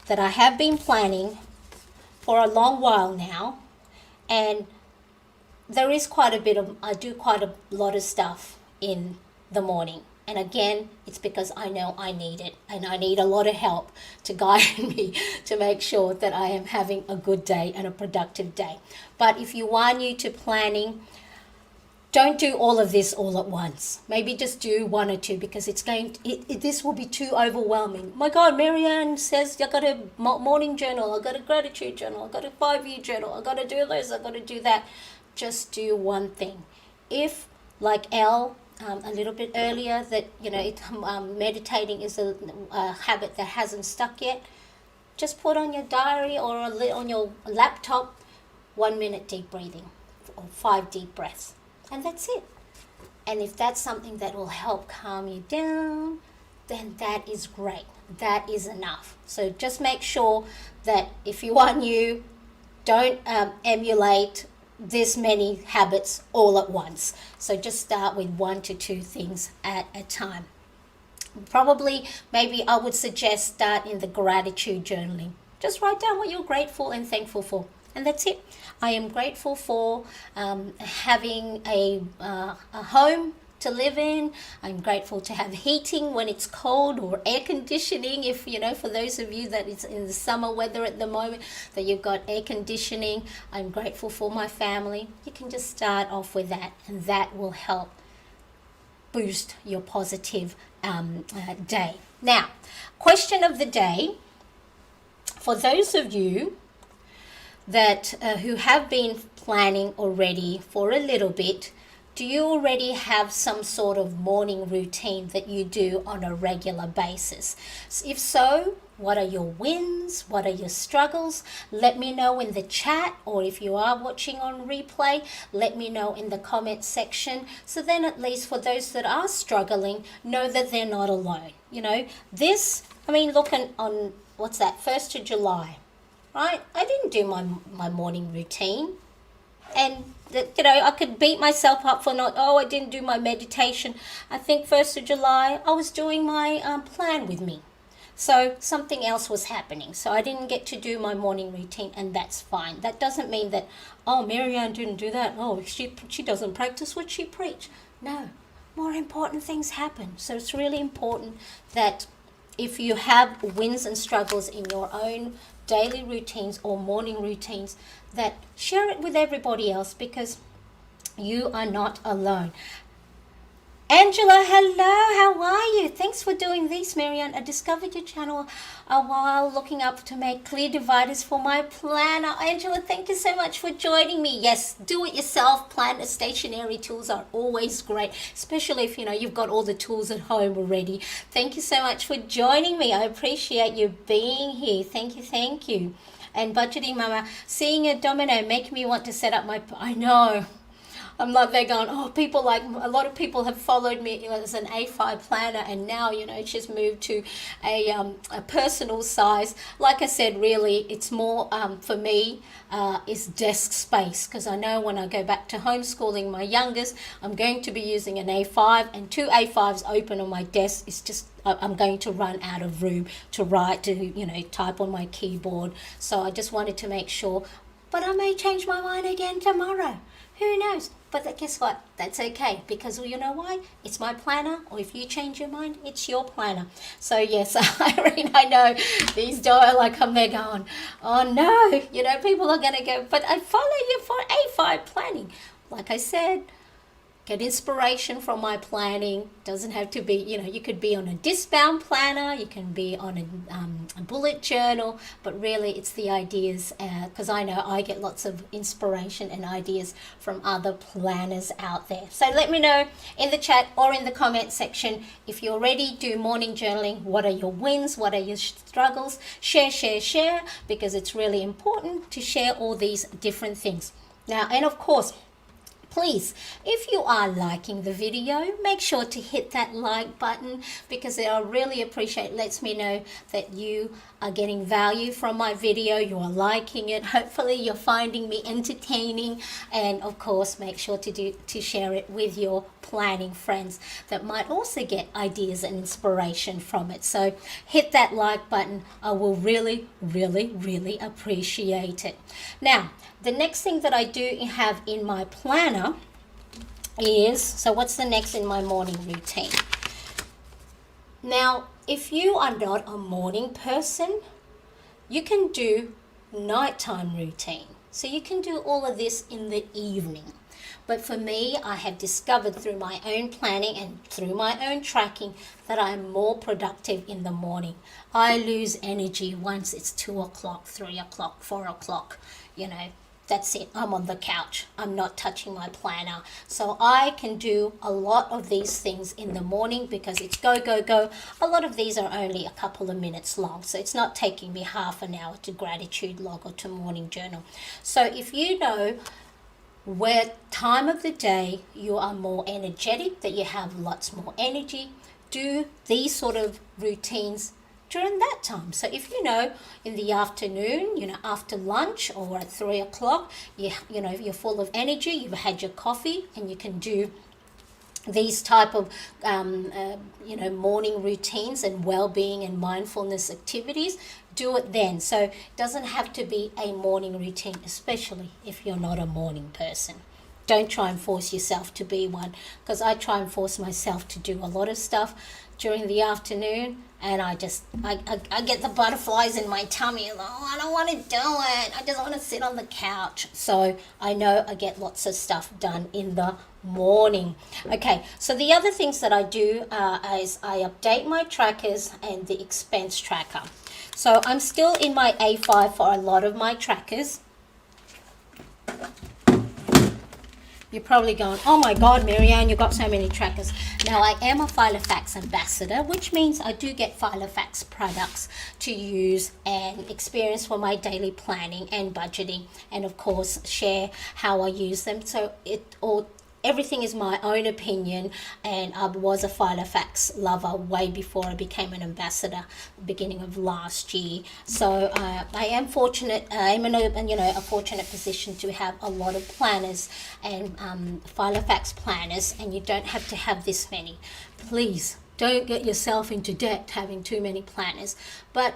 that I have been planning for a long while now, and there is I do quite a lot of stuff in the morning. And again, it's because I know I need it, and I need a lot of help to guide me to make sure that I am having a good day and a productive day. But if you are new to planning, don't do all of this all at once. Maybe just do one or two, because this will be too overwhelming. My God, Mariane says I got a morning journal, I got a gratitude journal, I got a 5-year journal, I got to do this, I got to do that. Just do one thing. If, like Elle, a little bit earlier, that meditating is a habit that hasn't stuck yet, just put on your diary or on your laptop 1 minute deep breathing or 5 deep breaths, and that's it. And if that's something that will help calm you down, then that is great. That is enough. So just make sure that if you are new, don't emulate this many habits all at once. So just start with 1 to 2 things at a time. Probably, maybe I would suggest start in the gratitude journaling. Just write down what you're grateful and thankful for, and that's it. I am grateful for having a home to live in. I'm grateful to have heating when it's cold, or air conditioning if, for those of you that it's in the summer weather at the moment, that you've got air conditioning. I'm grateful for my family. You can just start off with that, and that will help boost your positive day. Now, question of the day, for those of you that who have been planning already for a little bit, do you already have some sort of morning routine that you do on a regular basis? If so, what are your wins? What are your struggles? Let me know in the chat, or if you are watching on replay, let me know in the comment section. So then at least for those that are struggling, know that they're not alone. Look on what's that, 1st of July, right? I didn't do my morning routine. And I could beat myself up for I didn't do my meditation. I think 1st of July, I was doing my plan with me. So something else was happening. So I didn't get to do my morning routine, and that's fine. That doesn't mean that, Mariane didn't do that. She doesn't practice what she preached. No, more important things happen. So it's really important that if you have wins and struggles in your own daily routines or morning routines, that share it with everybody else, because you are not alone. Angela, hello, how are you? Thanks for doing this, Mariane. I discovered your channel while looking up to make clear dividers for my planner. Angela, thank you so much for joining me. Yes, do it yourself. Planner stationery tools are always great, especially if you've got all the tools at home already. Thank you so much for joining me. I appreciate you being here. Thank you. And Budgeting Mama, seeing a domino make me want to set up I know. I'm like, they're going, a lot of people have followed me as an A5 planner, and now, she's moved to a personal size. Like I said, really, it's more for me is desk space, because I know when I go back to homeschooling my youngest, I'm going to be using an A5, and 2 A5s open on my desk. It's just, I'm going to run out of room to write, to, type on my keyboard. So I just wanted to make sure, but I may change my mind again tomorrow. Who knows? But guess what? That's okay, because you know why? It's my planner, or if you change your mind, it's your planner. So yes, Irene, I know these I'm there going, oh no, people are going to go, but I follow you for A5 planning. Like I said, get inspiration from my planning. Doesn't have to be, you could be on a disc-bound planner, you can be on a bullet journal, but really it's the ideas, because I know I get lots of inspiration and ideas from other planners out there. So let me know in the chat or in the comment section if you already do morning journaling. What are your wins? What are your struggles? Share, because it's really important to share all these different things. Now, and of course, please, if you are liking the video, make sure to hit that like button, because I really appreciate it. Lets me know that you are getting value from my video, you are liking it. Hopefully you're finding me entertaining, and of course make sure to share it with your planning friends that might also get ideas and inspiration from it. So hit that like button. I will really appreciate it. Now, the next thing that I do have in my planner is, so what's the next in my morning routine? Now, if you are not a morning person, you can do nighttime routine. So you can do all of this in the evening. But for me, I have discovered through my own planning and through my own tracking that I'm more productive in the morning. I lose energy once it's 2 o'clock, 3 o'clock, 4 o'clock, you know. That's it. I'm on the couch. I'm not touching my planner. So I can do a lot of these things in the morning because it's go, go, go. A lot of these are only a couple of minutes long. So it's not taking me half an hour to gratitude log or to morning journal. So if you know where time of the day you are more energetic, that you have lots more energy, do these sort of routines during that time. So if you know in the afternoon, you know, after lunch or at 3 o'clock, you know, you're full of energy, you've had your coffee, and you can do these type of you know, morning routines and well-being and mindfulness activities, do it then. So it doesn't have to be a morning routine, especially if you're not a morning person. Don't try and force yourself to be one, because I try and force myself to do a lot of stuff during the afternoon, and I get the butterflies in my tummy, and I don't want to do it. I just want to sit on the couch. So I know I get lots of stuff done in the morning. Okay, so the other things that I do is I update my trackers and the expense tracker. So I'm still in my A5 for a lot of my trackers. You're probably going, oh my God, Marianne, you've got so many trackers. Now, I am a Filofax ambassador, which means I do get Filofax products to use and experience for my daily planning and budgeting, and of course, share how I use them. So everything is my own opinion, and I was a Filofax lover way before I became an ambassador, beginning of last year. So I am fortunate. I'm in a fortunate position to have a lot of planners and Filofax planners, and you don't have to have this many. Please don't get yourself into debt having too many planners. But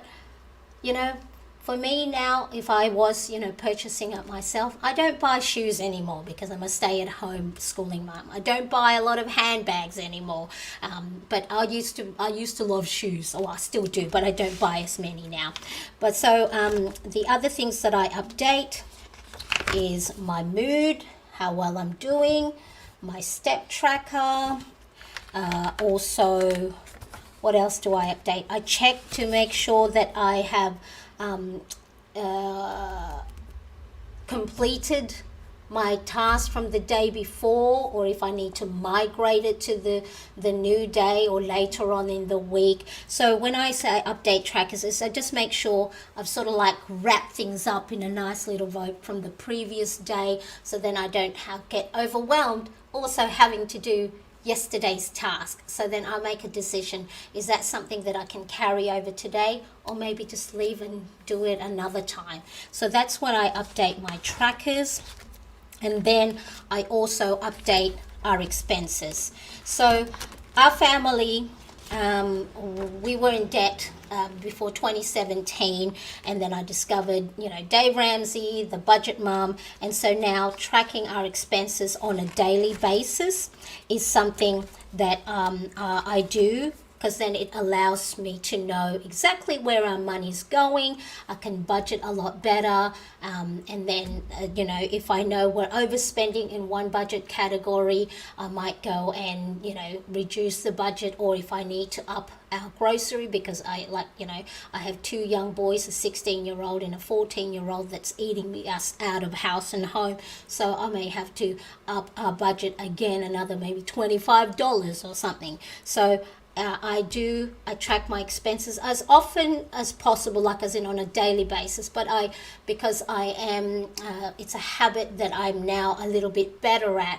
you know, for me now, if I was, you know, purchasing it myself, I don't buy shoes anymore because I'm a stay-at-home schooling mom. I don't buy a lot of handbags anymore. But I used to love shoes, or I still do, but I don't buy as many now. But so the other things that I update is my mood, how well I'm doing, my step tracker. Also, what else do I update? I check to make sure that I have completed my task from the day before, or if I need to migrate it to the new day or later on in the week. So when I say update trackers, is I just make sure I've sort of like wrapped things up in a nice little vote from the previous day, so then I don't get overwhelmed also having to do yesterday's task. So then I make a decision, is that something that I can carry over today, or maybe just leave and do it another time. So that's when I update my trackers. And then I also update our expenses. So our family, we were in debt before 2017, and then I discovered, you know, Dave Ramsey, the budget mom, and so now tracking our expenses on a daily basis is something that I do, because then it allows me to know exactly where our money's going. I can budget a lot better, and then you know, if I know we're overspending in one budget category, I might go and, you know, reduce the budget, or if I need to up our grocery, because I have two young boys, a 16-year-old and a 14-year-old that's eating us out of house and home, so I may have to up our budget again, another maybe $25 or something. So I track my expenses as often as possible, like as in on a daily basis, but because I am, it's a habit that I'm now a little bit better at.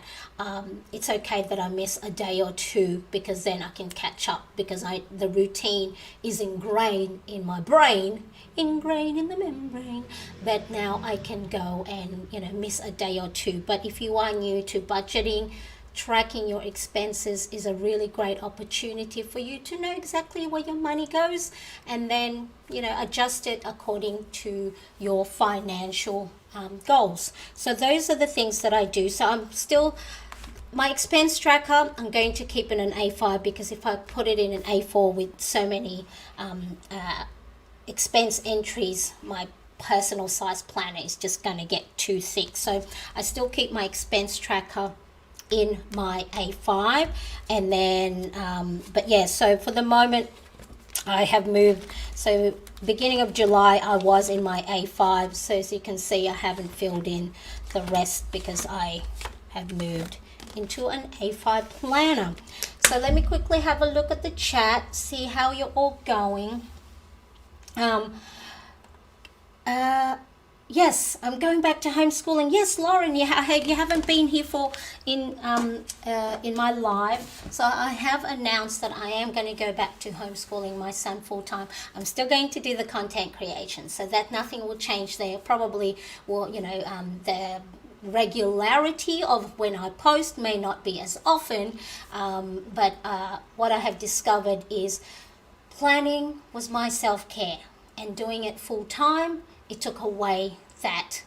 It's okay that I miss a day or two, because then I can catch up, because the routine is ingrained in my brain, ingrained in the membrane, that now I can go and, you know, miss a day or two. But if you are new to budgeting, tracking your expenses is a really great opportunity for you to know exactly where your money goes, and then, you know, adjust it according to your financial goals. So those are the things that I do. So I'm still, my expense tracker, I'm going to keep in an A5, because if I put it in an A4 with so many expense entries, my personal size planner is just going to get too thick. So I still keep my expense tracker in my A5. And then but yeah, so for the moment I have moved. So beginning of July I was in my A5, so as you can see I haven't filled in the rest because I have moved into an A5 planner. So let me quickly have a look at the chat, see how you're all going. Yes, I'm going back to homeschooling. Yes, Lauren, you haven't been here for in my live. So I have announced that I am going to go back to homeschooling my son full time. I'm still going to do the content creation, so that nothing will change there. Probably will, the regularity of when I post may not be as often, but what I have discovered is planning was my self-care, and doing it full time, it took away that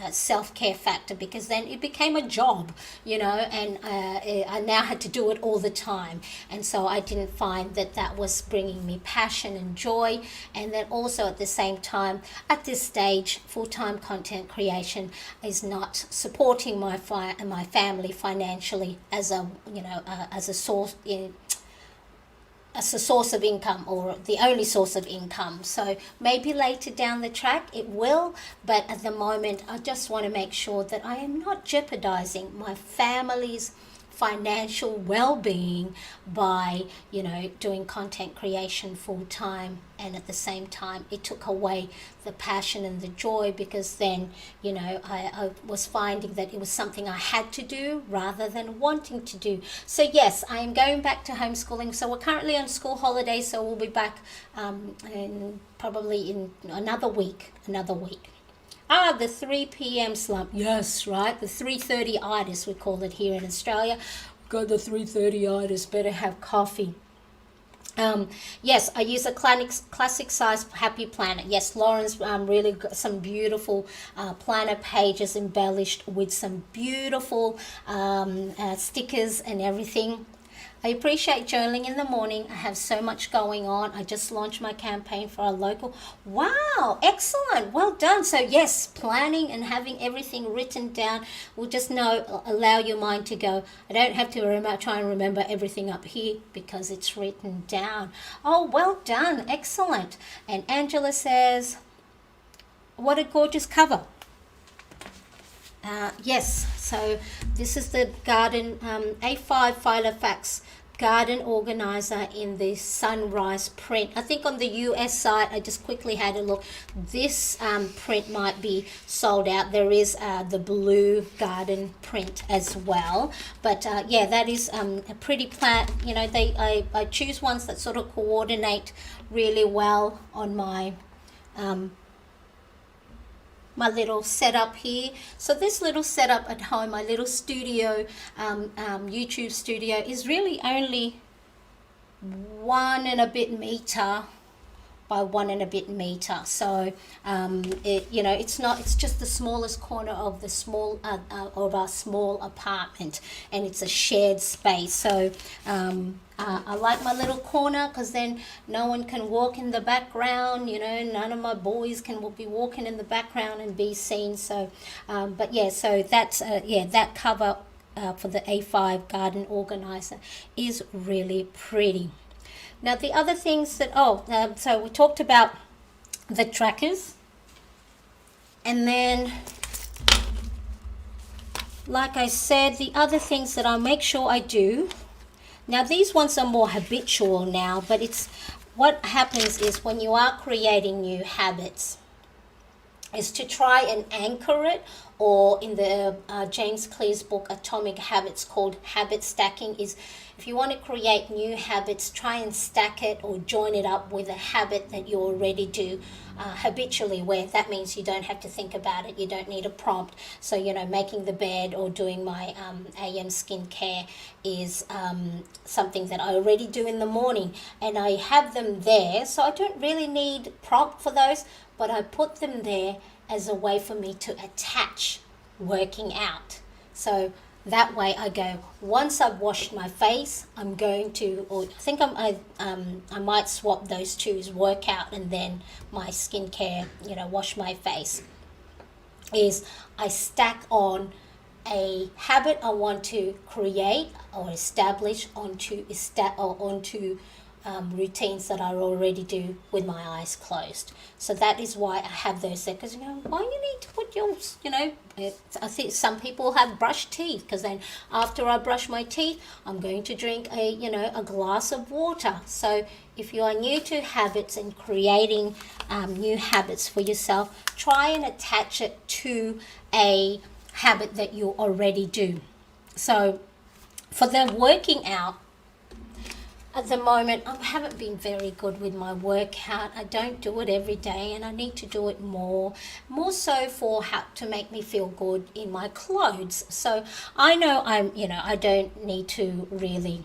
self-care factor, because then it became a job, and I now had to do it all the time, and so I didn't find that that was bringing me passion and joy. And then also at the same time, at this stage, full-time content creation is not supporting my family financially as a source as a source of income, or the only source of income. So maybe later down the track it will, but at the moment I just want to make sure that I am not jeopardizing my family's financial well-being by doing content creation full time, and at the same time it took away the passion and the joy, because then I was finding that it was something I had to do rather than wanting to do. So yes, I am going back to homeschooling. So we're currently on school holidays, so we'll be back probably in another week. The 3 p.m. slump. Yes, right. The 3:30-itis, we call it here in Australia. Got the 3:30-itis. Better have coffee. Yes, I use a classic size happy planner. Yes, Lauren's really got some beautiful planner pages embellished with some beautiful stickers and everything. I appreciate journaling in the morning. I have so much going on. I just launched my campaign for our local. Wow, excellent. Well done. So yes, planning and having everything written down will just allow your mind to go, I don't have to try and remember everything up here because it's written down. Oh, well done. Excellent. And Angela says, what a gorgeous cover. Yes, so this is the garden A5 Filofax garden organizer in the sunrise print. I think on the US side, I just quickly had a look, this print might be sold out. There is the blue garden print as well, but yeah, that is a pretty plant. I choose ones that sort of coordinate really well on my my little setup here. So this little setup at home, my little studio, YouTube studio, is really only 1 and a bit meter by 1 and a bit meter. So it's just the smallest corner of the small of our small apartment, and it's a shared space. So I like my little corner because then no one can walk in the background. None of my boys can be walking in the background and be seen. So but yeah, so that's that cover for the A5 garden organizer is really pretty. Now the other things that, so we talked about the trackers, and then like I said, the other things that I make sure I do. Now these ones are more habitual now, but it's what happens is when you are creating new habits is to try and anchor it, or in the James Clear's book Atomic Habits, called habit stacking, is if you want to create new habits, try and stack it or join it up with a habit that you already do habitually, where that means you don't have to think about it, you don't need a prompt. So making the bed or doing my AM skincare is something that I already do in the morning, and I have them there, so I don't really need prompt for those, but I put them there as a way for me to attach working out. So that way I go, once I've washed my face, I'm going to, or I think I might swap those two, workout and then my skincare, wash my face, is I stack on a habit I want to create or establish onto routines that I already do with my eyes closed. So that is why I have those there. Because why you need to put your, I think some people have brushed teeth, because then after I brush my teeth, I'm going to drink a glass of water. So if you are new to habits and creating new habits for yourself, try and attach it to a habit that you already do. So for the working out, at the moment, I haven't been very good with my workout. I don't do it every day, and I need to do it more so for how to make me feel good in my clothes. So I know I don't need to really,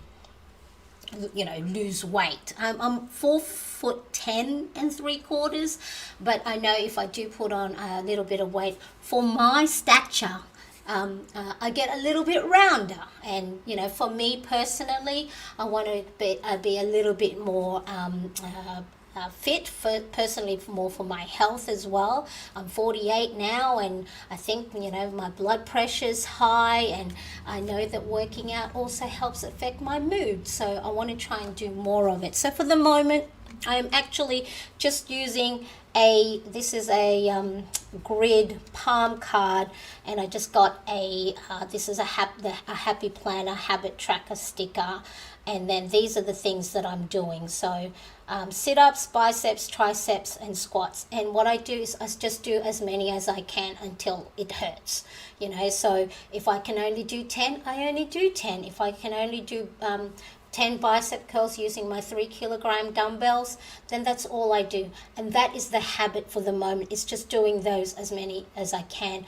lose weight. I'm 4'10 3/4", but I know if I do put on a little bit of weight for my stature, I get a little bit rounder. And for me personally, I want to be a little bit more fit, personally, more for my health as well. I'm 48 now, and I think my blood pressure's high, and I know that working out also helps affect my mood, so I want to try and do more of it. So for the moment, I am actually just using this is a grid palm card, and I just got this is a happy planner habit tracker sticker, and then these are the things that I'm doing. So sit-ups, biceps, triceps, and squats. And what I do is I just do as many as I can until it hurts. So if I can only do 10, I only do 10. If I can only do 10 bicep curls using my 3-kilogram dumbbells, then that's all I do. And that is the habit for the moment. It's just doing those as many as I can.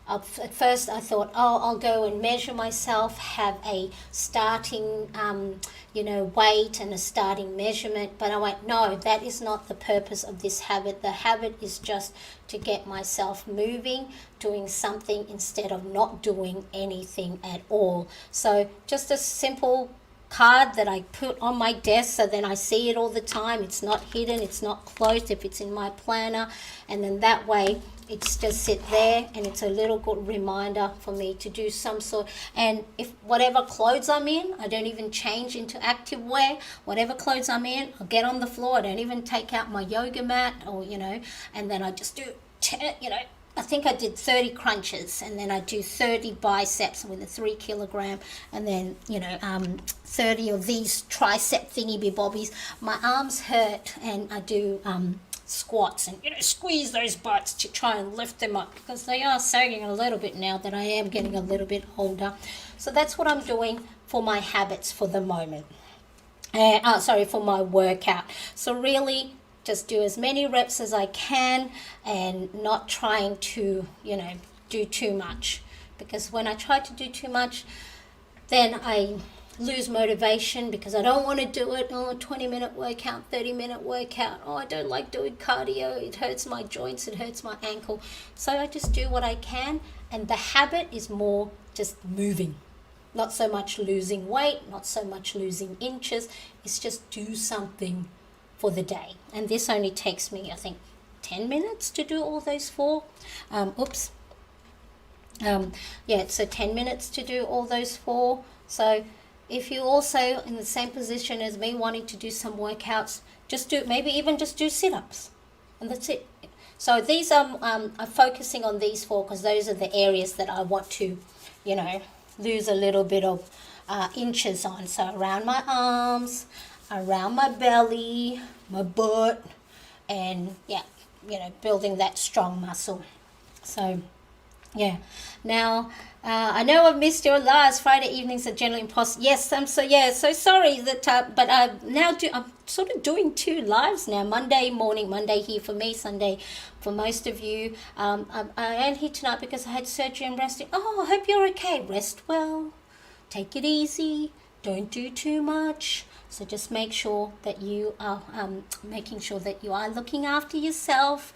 At first I thought, I'll go and measure myself, have a starting weight and a starting measurement. But I went, no, that is not the purpose of this habit. The habit is just to get myself moving, doing something instead of not doing anything at all. So just a simple card that I put on my desk, so then I see it all the time. It's not hidden, it's not closed if it's in my planner, and then that way it's just sit there, and it's a little good reminder for me to do some sort. And if whatever clothes I'm in, I don't even change into active wear. Whatever clothes I'm in, I'll get on the floor. I don't even take out my yoga mat, or and then I just do I think I did 30 crunches, and then I do 30 biceps with a 3-kilogram, and then 30 of these tricep thingy bobbies. My arms hurt, and I do squats and squeeze those butts to try and lift them up, because they are sagging a little bit now that I am getting a little bit older. So that's what I'm doing for my habits for the moment. For my workout. So really, just do as many reps as I can, and not trying to, do too much. Because when I try to do too much, then I lose motivation, because I don't want to do it. 20-minute workout, 30-minute workout. I don't like doing cardio. It hurts my joints. It hurts my ankle. So I just do what I can. And the habit is more just moving. Not so much losing weight, not so much losing inches. It's just do something for the day. And this only takes me, I think, 10 minutes to do all those 4. So 10 minutes to do all those 4. So if you also in the same position as me, wanting to do some workouts, just do sit-ups, and that's it. So these I'm focusing on these 4, because those are the areas that I want to lose a little bit of inches on. So around my arms, around my belly, my butt, and building that strong muscle. So now I know I've missed your lives. Friday evenings are generally impossible. Yes, I'm so sorry that but I'm sort of doing 2 lives now. Monday morning, Monday here for me, Sunday for most of you. I am here tonight because I had surgery and resting. I hope you're okay. Rest well, take it easy, don't do too much. So just make sure that you are looking after yourself,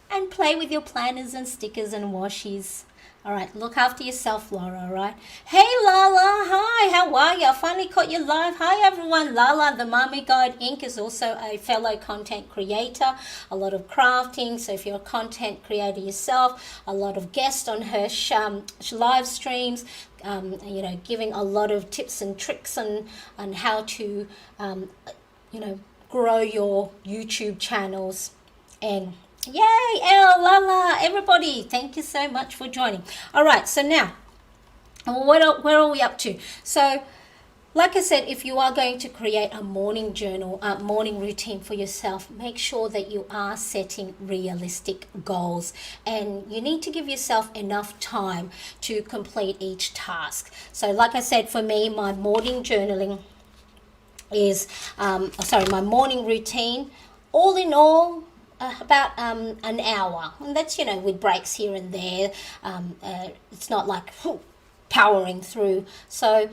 and play with your planners and stickers and washies. All right, look after yourself, Laura, all right? Hey, Lala, hi, how are you? I finally caught you live. Hi everyone. Lala, the Mommy Guide Inc. is also a fellow content creator. A lot of crafting. So if you're a content creator yourself, a lot of guests on her live streams, you know, giving a lot of tips and tricks on how to, you know, grow your YouTube channels. And yay, El, Lala, everybody, thank you so much for joining. All right, so now, where are we up to? So, like I said, if you are going to create a morning journal, morning routine for yourself, make sure that you are setting realistic goals, and you need to give yourself enough time to complete each task. So, like I said, for me, my morning journaling is, my morning routine, all in all, about an hour, and that's, you know, with breaks here and there. It's not like powering through. So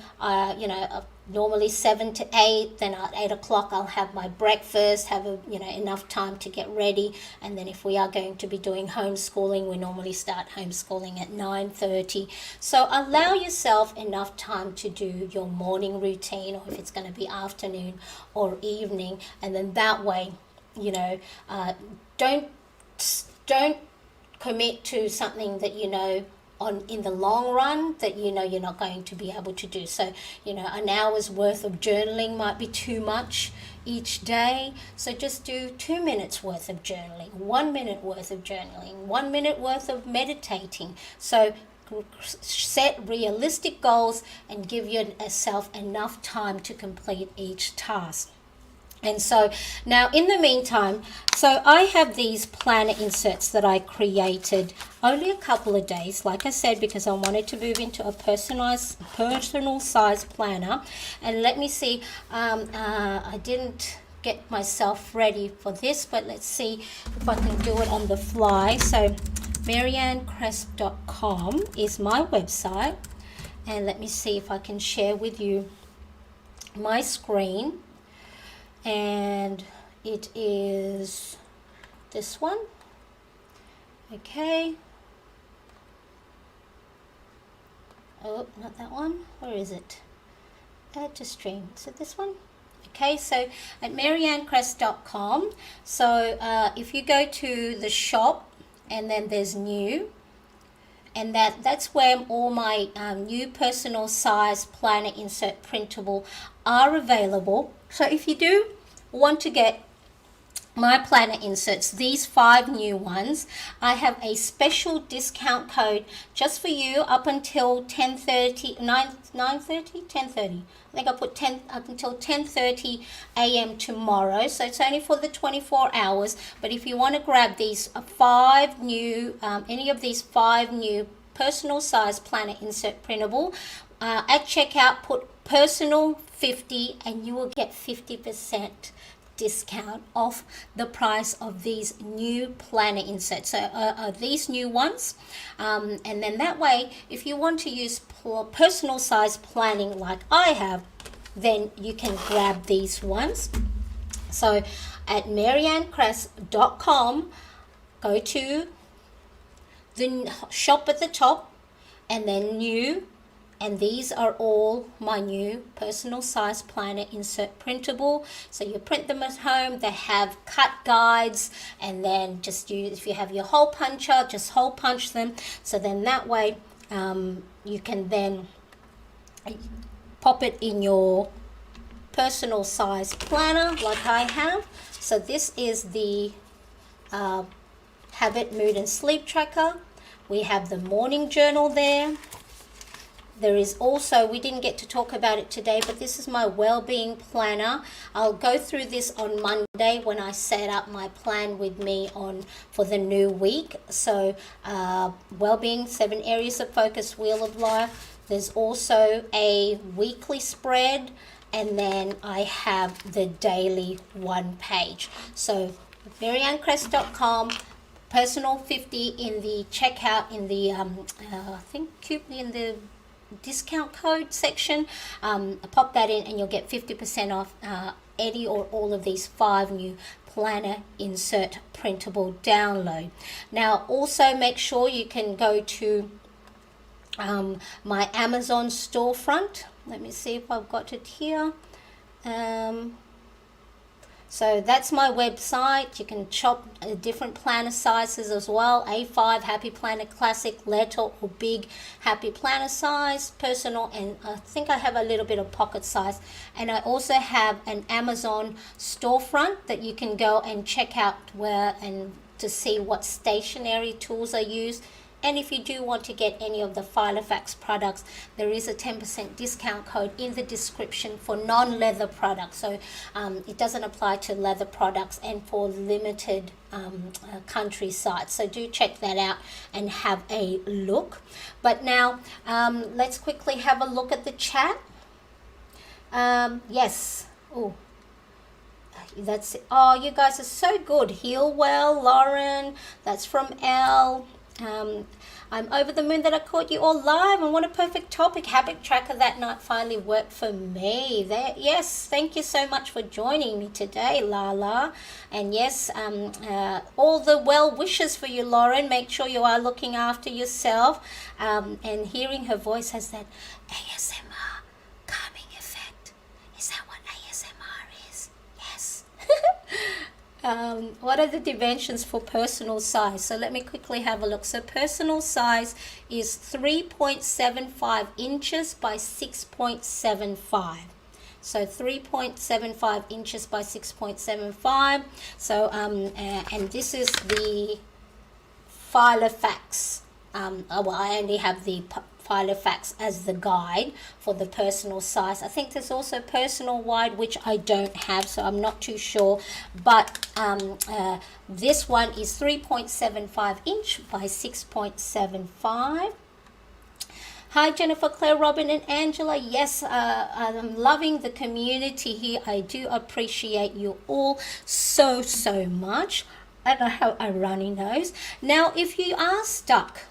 you know, normally 7 to 8, then at 8 o'clock I'll have my breakfast, have you know, enough time to get ready, and then if we are going to be doing homeschooling, we normally start homeschooling at 9:30. So allow yourself enough time to do your morning routine, or if it's going to be afternoon or evening, and then that way, you know, don't commit to something that, you know, in the long run, that you know you're not going to be able to do. So, you know, an hour's worth of journaling might be too much each day. So just do 2 minutes worth of journaling, 1 minute worth of journaling, 1 minute worth of meditating. So set realistic goals and give yourself enough time to complete each task. And so now in the meantime, so I have these planner inserts that I created only a couple of days, like I said, because I wanted to move into a personal size planner. And let me see, I didn't get myself ready for this, but let's see if I can do it on the fly. So marianecresp.com is my website, and let me see if I can share with you my screen. And it is this one. Okay. Oh, not that one. Where is it? Add to stream. Is it this one? Okay, so at marianecresp.com. So if you go to the shop, and then there's new, and that's where all my new personal size planner insert printable are available. So if you do want to get my planner inserts, these 5 new ones, I have a special discount code just for you up until 10:30, 9:30, 10:30. I think I put 10 up until 10:30 a.m. tomorrow. So it's only for the 24 hours. But if you want to grab these 5 new, any of these 5 new personal size planner insert printable, at checkout put personal 50, and you will get 50% discount off the price of these new planner inserts. So these new ones, and then that way, if you want to use personal size planning like I have, then you can grab these ones. So at marianecresp.com, go to the shop at the top, and then new, and these are all my new personal size planner insert printable. So you print them at home. They have cut guides, and then just use, if you have your hole puncher, just hole punch them. So then that way you can then pop it in your personal size planner like I have. So this is the habit, mood and sleep tracker. We have the morning journal there. There is also, we didn't get to talk about it today, but this is my well-being planner. I'll go through this on Monday when I set up my plan with me for the new week. So well-being, 7 areas of focus, wheel of life. There's also a weekly spread, and then I have the daily 1 page. So marianecresp.com, personal 50 in the checkout, in the I think in the discount code section. Pop that in and you'll get 50% off any or all of these 5 new planner insert printable download. Now also make sure you can go to my Amazon storefront. Let me see if I've got it here. So that's my website. You can shop different planner sizes as well. A5 Happy Planner Classic, letter or big Happy Planner size, personal, and I think I have a little bit of pocket size. And I also have an Amazon storefront that you can go and check out where and to see what stationery tools are used. And if you do want to get any of the Filofax products, there is a 10% discount code in the description for non-leather products. So it doesn't apply to leather products and for limited country sites. So do check that out and have a look. But now let's quickly have a look at the chat. Yes. Oh. That's it. Oh, you guys are so good. Heal well, Lauren. That's from Elle. I'm over the moon that I caught you all live, and what a perfect topic. Habit tracker that night finally worked for me. There, yes, thank you so much for joining me today, Lala. And yes, all the well wishes for you, Lauren. Make sure you are looking after yourself. And hearing her voice has that ASMR calming effect. Is that what ASMR is? Yes. What are the dimensions for personal size? So let me quickly have a look. So personal size is 3.75 inches by 6.75. So 3.75 inches by 6.75. So and this is the Filofax. Well, I only have the Filofax as the guide for the personal size. I think there's also personal wide, which I don't have, so I'm not too sure. But this one is 3.75 inch by 6.75. Hi, Jennifer, Claire, Robin, and Angela. Yes, I'm loving the community here. I do appreciate you all so much. I don't have a runny nose. Now, if you are stuck,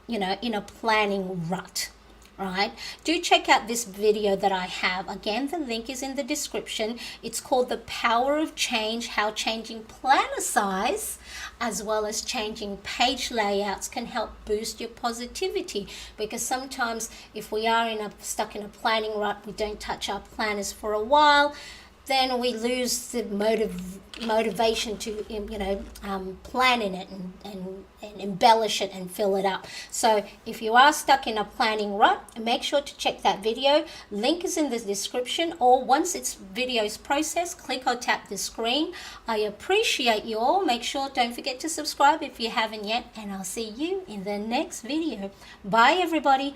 you know, in a planning rut, right, do check out this video that I have. Again, the link is in the description. It's called The Power of Change, how changing planner size as well as changing page layouts can help boost your positivity. Because sometimes if we are stuck in a planning rut, we don't touch our planners for a while, then we lose the motivation to, you know, plan in it and embellish it and fill it up. So if you are stuck in a planning rut, make sure to check that video. Link is in the description, or once its video is processed, click or tap the screen. I appreciate you all. Make sure, don't forget to subscribe if you haven't yet, and I'll see you in the next video. Bye everybody.